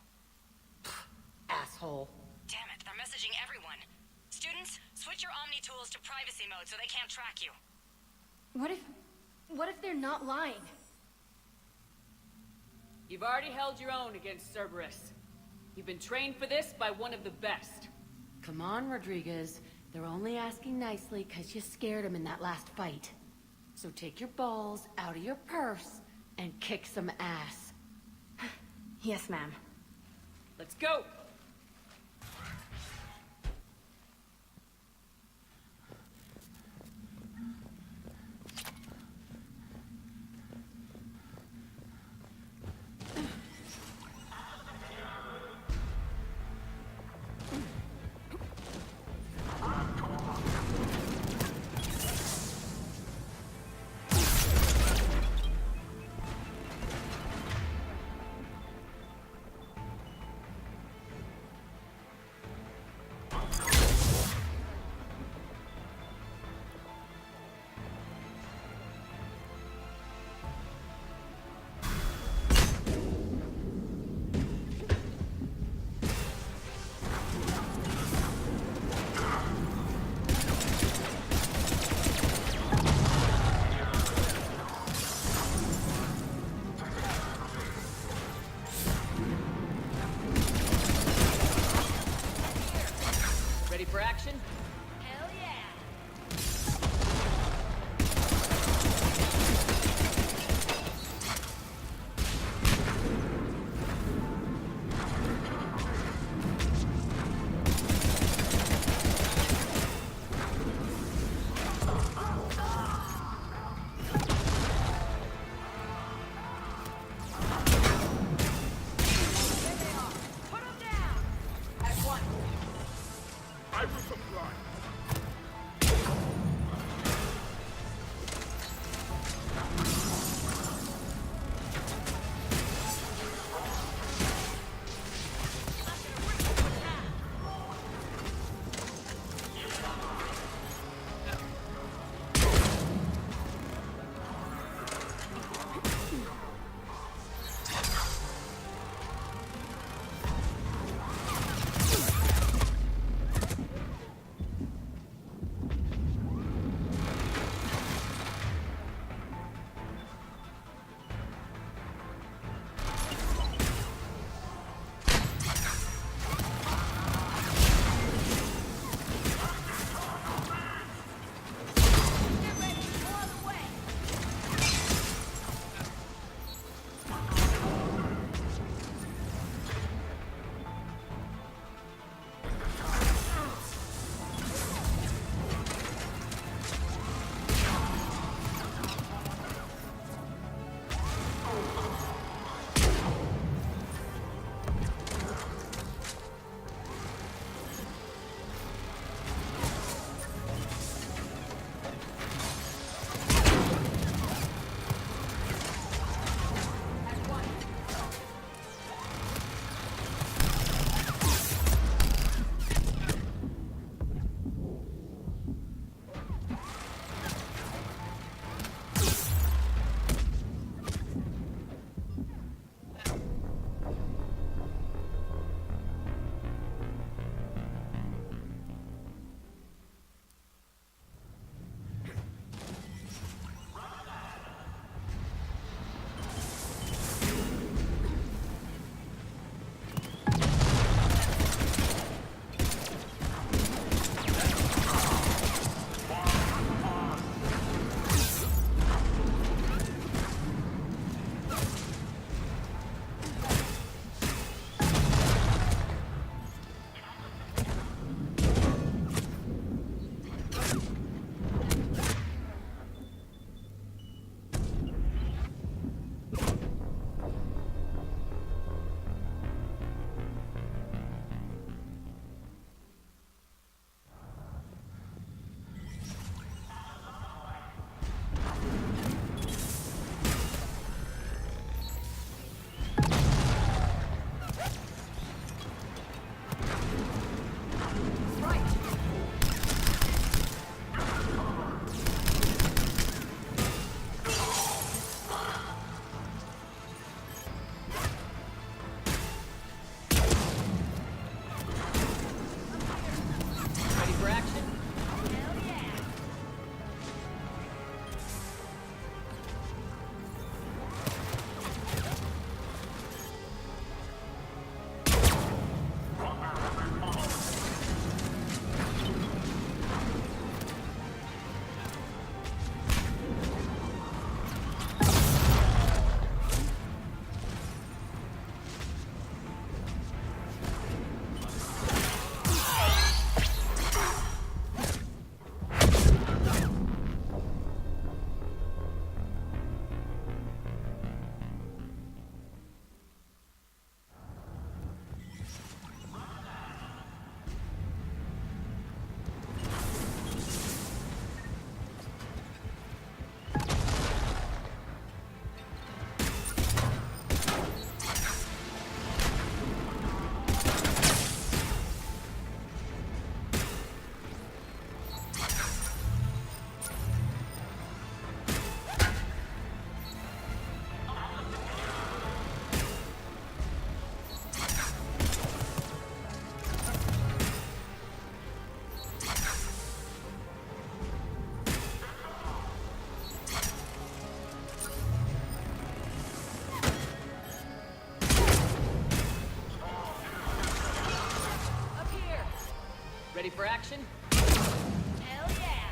Asshole. Damn it, they're messaging everyone. Students, switch your Omni tools to privacy mode so they can't track you. What if they're not lying? You've already held your own against Cerberus. You've been trained for this by one of the best. Come on, Rodriguez. They're only asking nicely because you scared them in that last fight. So take your balls out of your purse and kick some ass. Yes, ma'am. Let's go! for action? Hell yeah!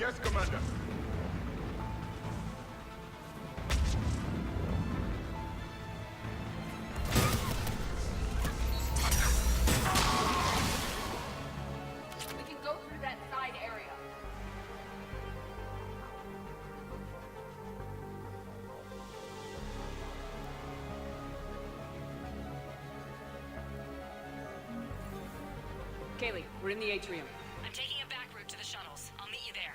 Yes, Commander. We can go through that side area. Kaylee, we're in the atrium. I'm taking a back route to the shuttles. I'll meet you there.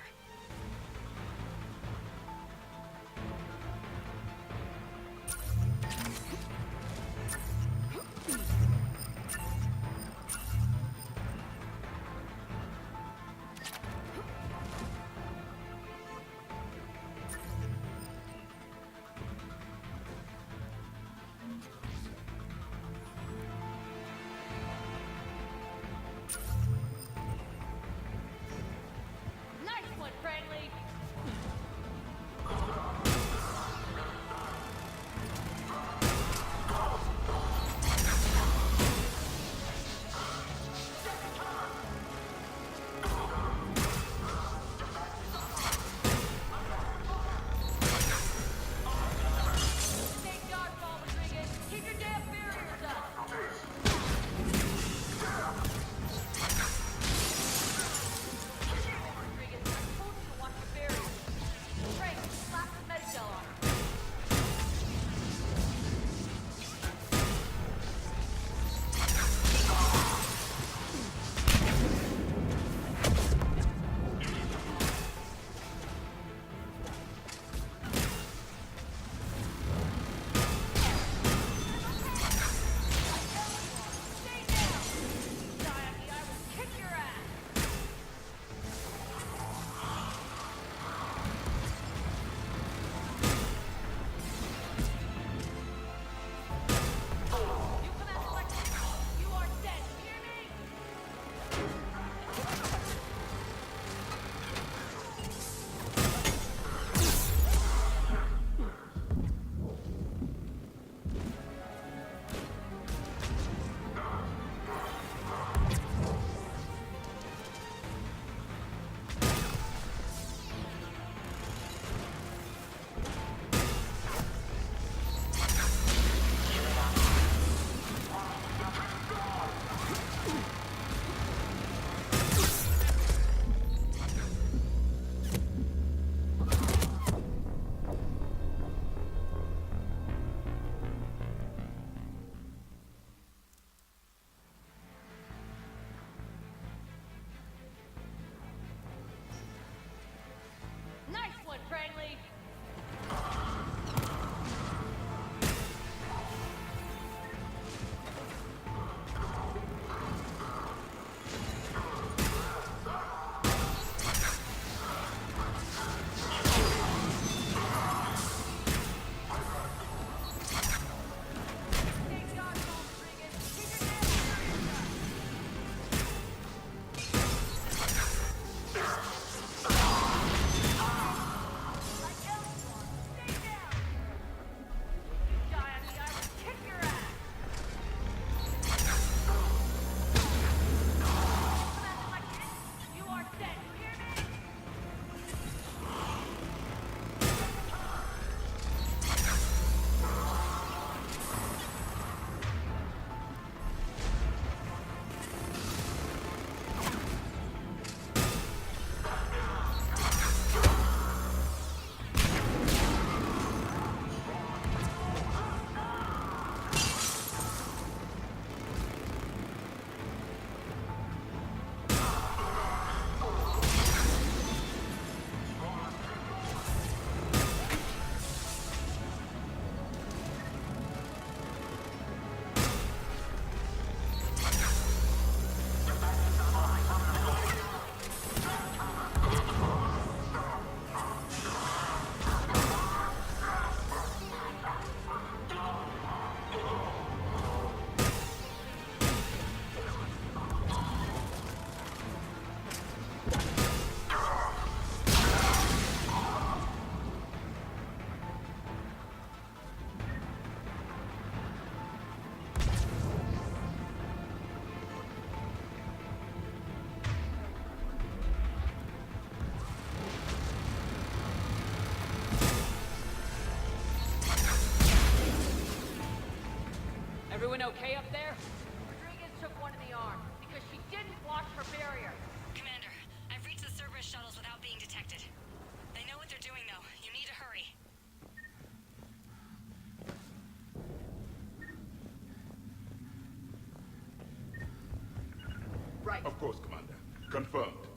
right. Of course, Commander. Confirmed.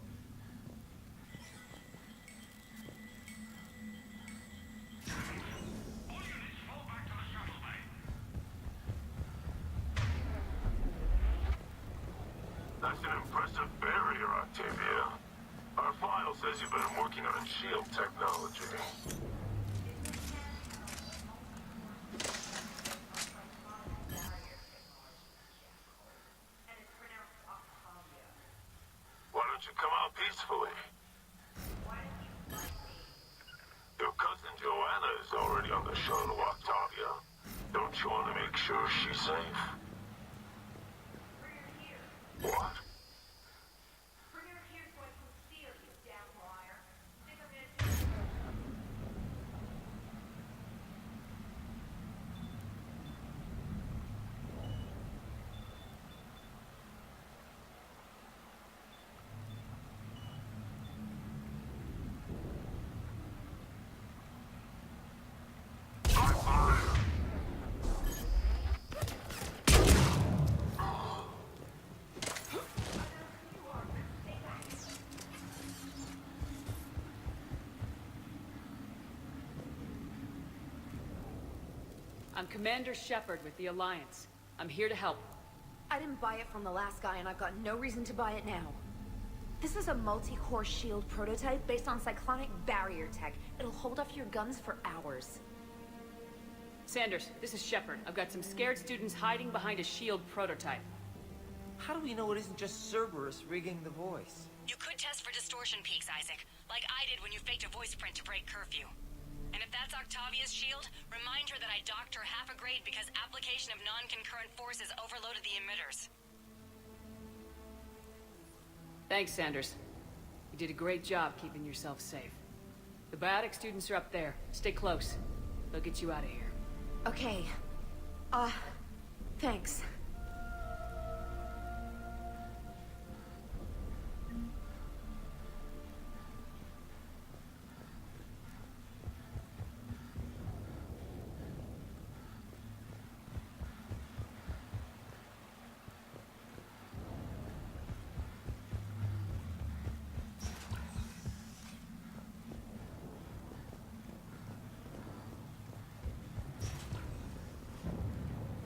That's an impressive barrier, Octavia. Our file says you've been working on shield technology. Why don't you come out peacefully? Your cousin Joanna is already on the shuttle, Octavia. Don't you want to make sure she's safe? What? I'm Commander Shepard with the Alliance. I'm here to help. I didn't buy it from the last guy, and I've got no reason to buy it now. This is a multi-core shield prototype based on cyclonic barrier tech. It'll hold off your guns for hours. Sanders, this is Shepard. I've got some scared students hiding behind a shield prototype. How do we know it isn't just Cerberus rigging the voice? You could test for distortion peaks, Isaac, like I did when you faked a voice print to break curfew. And if that's Octavia's shield, remind her that I docked her half a grade because application of non-concurrent forces overloaded the emitters. Thanks, Sanders. You did a great job keeping yourself safe. The biotic students are up there. Stay close. They'll get you out of here. Okay. Thanks.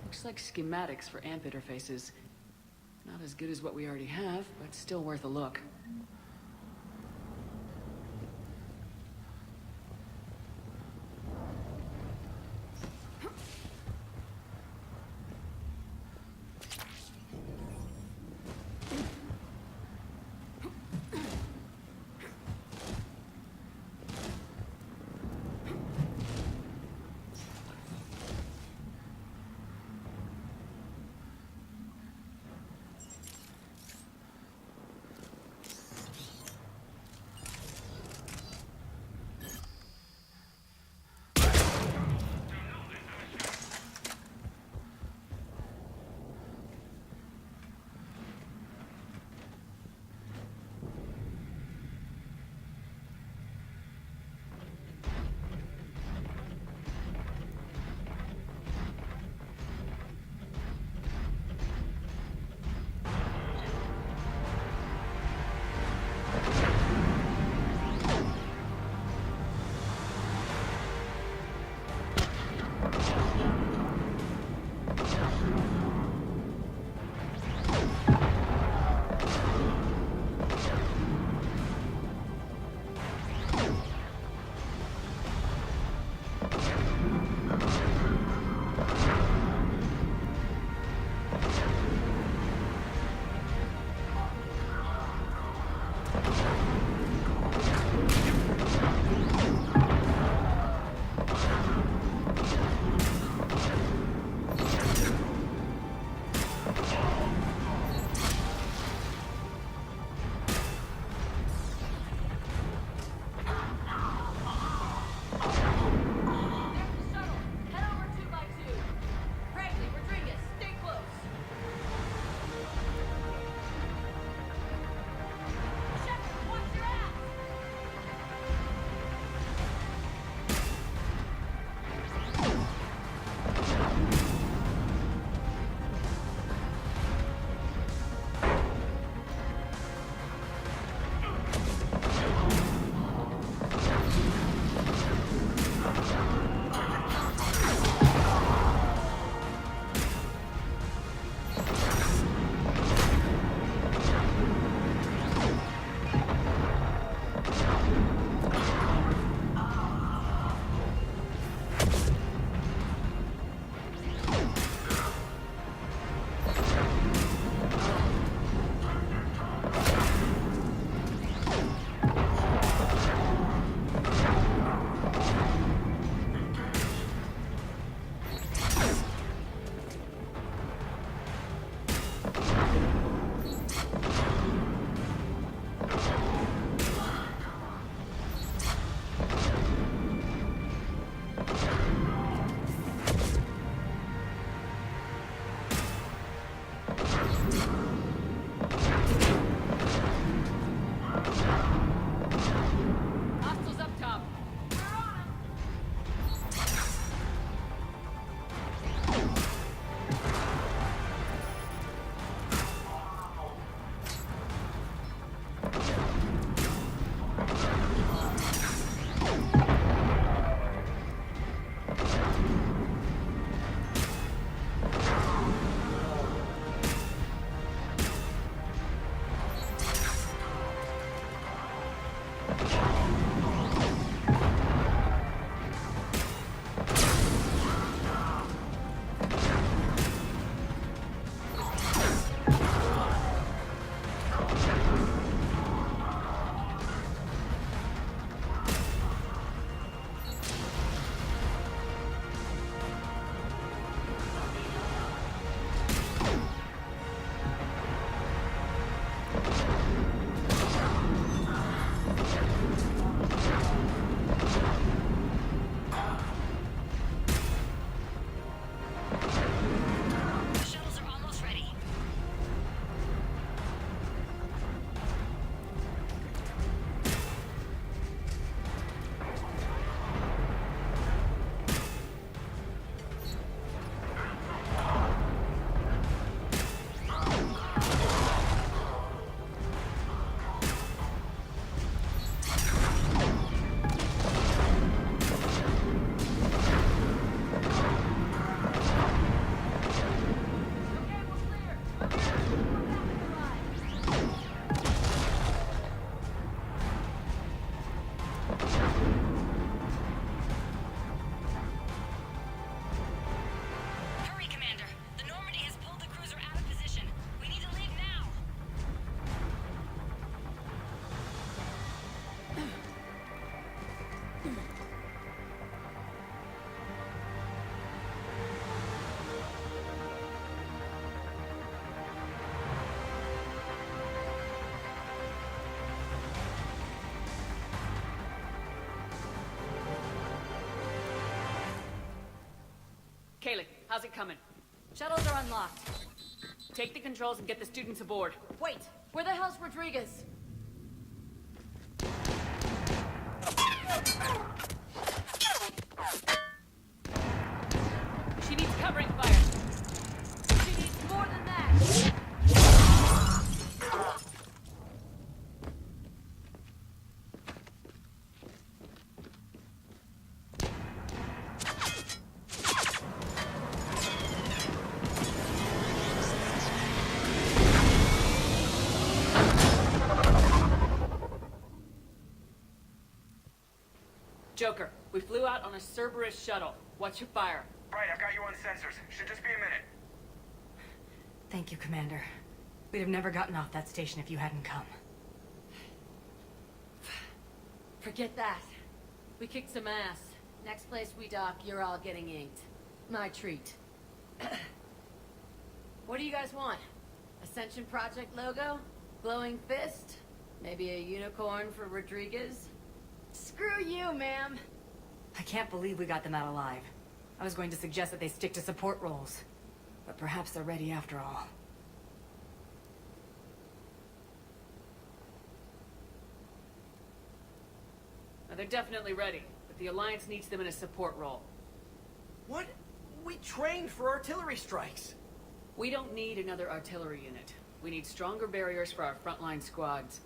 Looks like schematics for amp interfaces. Not as good as what we already have, but still worth a look. Hostiles up top. Shuttles are almost ready. Hurry, Commander. The Normandy has pulled the cruiser out of position. We need to leave now. Kaylee, how's it coming? Shuttles are unlocked. Take the controls and get the students aboard. Wait, where the hell's Rodriguez? She needs covering fire. She needs more than that. Joker, we flew out on a Cerberus shuttle. What's your fire? Right, I've got you on sensors. Should just be a minute. Thank you, Commander. We'd have never gotten off that station if you hadn't come. Forget that. We kicked some ass. Next place we dock, you're all getting inked. My treat. What do you guys want? Ascension Project logo? Glowing fist? Maybe a unicorn for Rodriguez? Screw you, ma'am. I can't believe we got them out alive. I was going to suggest that they stick to support roles. But perhaps they're ready after all. Now, they're definitely ready, but the Alliance needs them in a support role. What? We trained for artillery strikes. We don't need another artillery unit. We need stronger barriers for our frontline squads.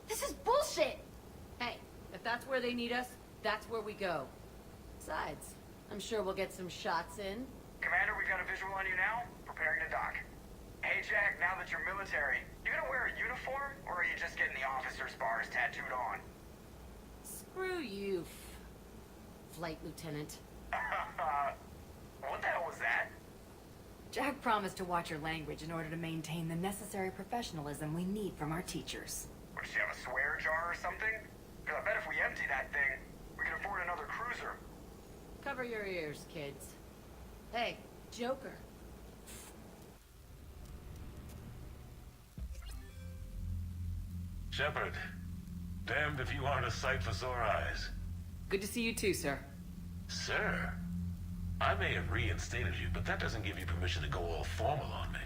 This is bullshit! Hey, if that's where they need us, that's where we go. Besides, I'm sure we'll get some shots in. Commander, we got a visual on you now. Preparing to dock. Hey, Jack, now that you're military, you gonna wear a uniform, or are you just getting the officer's bars tattooed on? Screw you, Flight Lieutenant. What the hell was that? Jack promised to watch your language in order to maintain the necessary professionalism we need from our teachers. What, does she have a swear jar or something? Because I bet if we empty that thing, we can afford another cruiser. Cover your ears, kids. Hey, Joker. Shepard, damned if you aren't a sight for sore eyes. Good to see you too, sir. Sir? I may have reinstated you, but that doesn't give you permission to go all formal on me.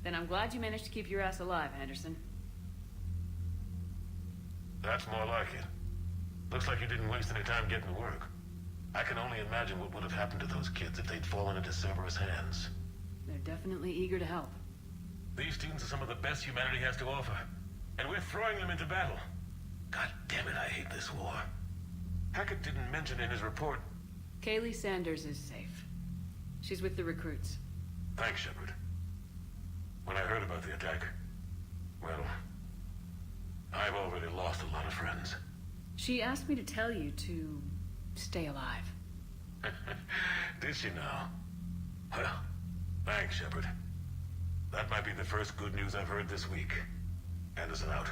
Then I'm glad you managed to keep your ass alive, Henderson. That's more like it. Looks like you didn't waste any time getting to work. I can only imagine what would have happened to those kids if they'd fallen into Cerberus' hands. They're definitely eager to help. These students are some of the best humanity has to offer. And we're throwing them into battle. God damn it, I hate this war. Hackett didn't mention in his report. Kaylee Sanders is safe. She's with the recruits. Thanks, Shepard. When I heard about the attack, well, I've already lost a lot of friends. She asked me to tell you to stay alive. Did she now? Well, thanks, Shepard. That might be the first good news I've heard this week. Anderson out.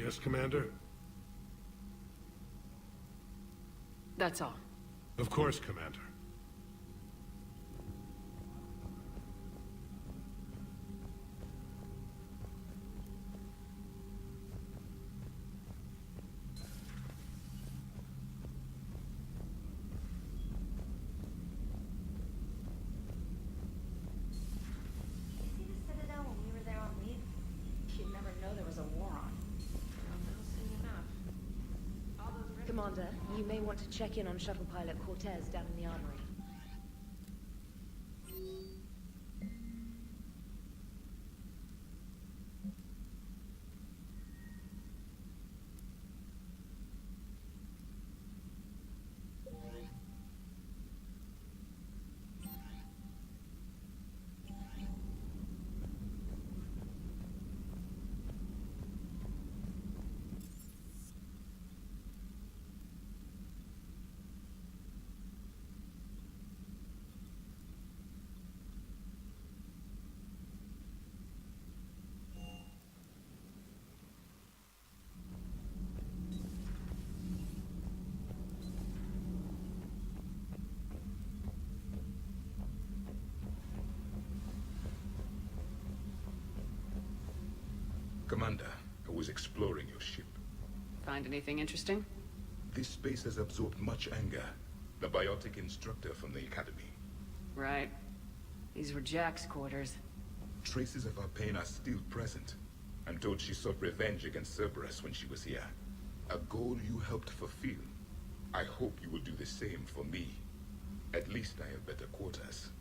Yes, Commander? That's all. Of course, Commander. See the Citadel when we were there on leave? You'd never know there was a war on. Commander, you may want to check in on shuttle pilot Cortez down in the armory. Commander, I was exploring your ship. Find anything interesting? This space has absorbed much anger. The biotic instructor from the Academy. Right. These were Jack's quarters. Traces of her pain are still present. I'm told she sought revenge against Cerberus when she was here. A goal you helped fulfill. I hope you will do the same for me. At least I have better quarters.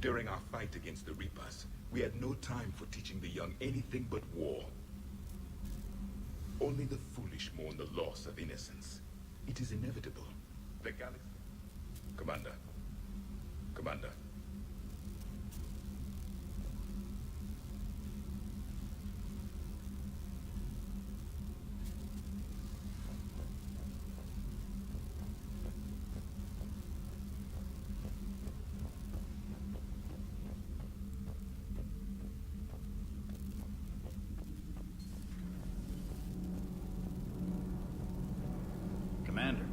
During our fight against the Reapers, we had no time for teaching the young anything but war. Only the foolish mourn the loss of innocence. It is inevitable. The galaxy... Commander. Commander. Commander.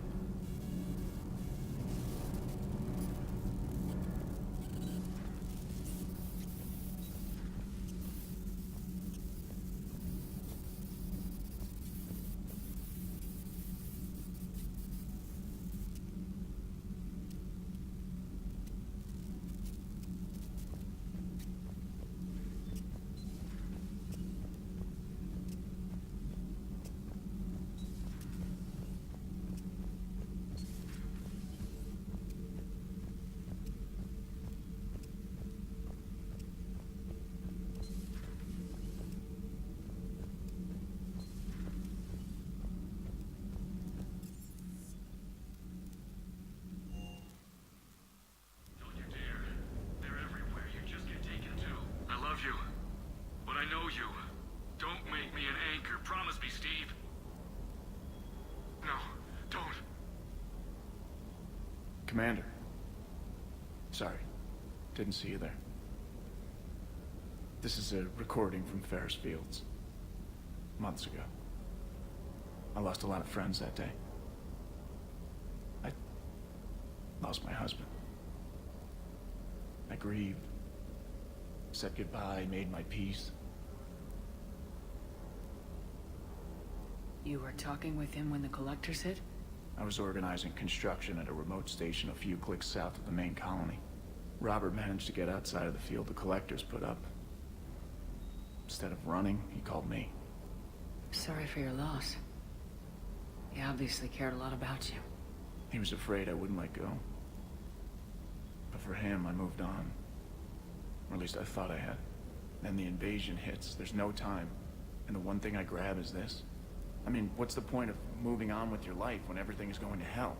You. But I know you. Don't make me an anchor. Promise me, Steve. No, don't. Commander. Sorry. Didn't see you there. This is a recording from Ferris Fields. Months ago. I lost a lot of friends that day. I lost my husband. I grieved. Said goodbye, made my peace. You were talking with him when the collectors hit? I was organizing construction at a remote station a few clicks south of the main colony. Robert managed to get outside of the field the collectors put up. Instead of running, he called me. Sorry for your loss. He obviously cared a lot about you. He was afraid I wouldn't let go. But for him, I moved on. Or at least I thought I had. Then the invasion hits, there's no time. And the one thing I grab is this. I mean, what's the point of moving on with your life when everything is going to hell?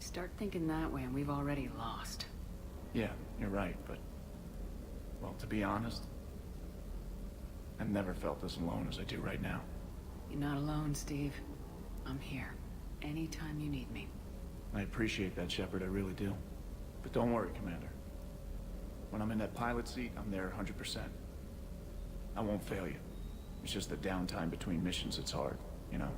Start thinking that way and we've already lost. Yeah, you're right, but... Well, to be honest, I've never felt as alone as I do right now. You're not alone, Steve. I'm here. anytime you need me. I appreciate that, Shepard, I really do. But don't worry, Commander. When I'm in that pilot seat, I'm there 100%. I won't fail you. It's just the downtime between missions that's hard, you know?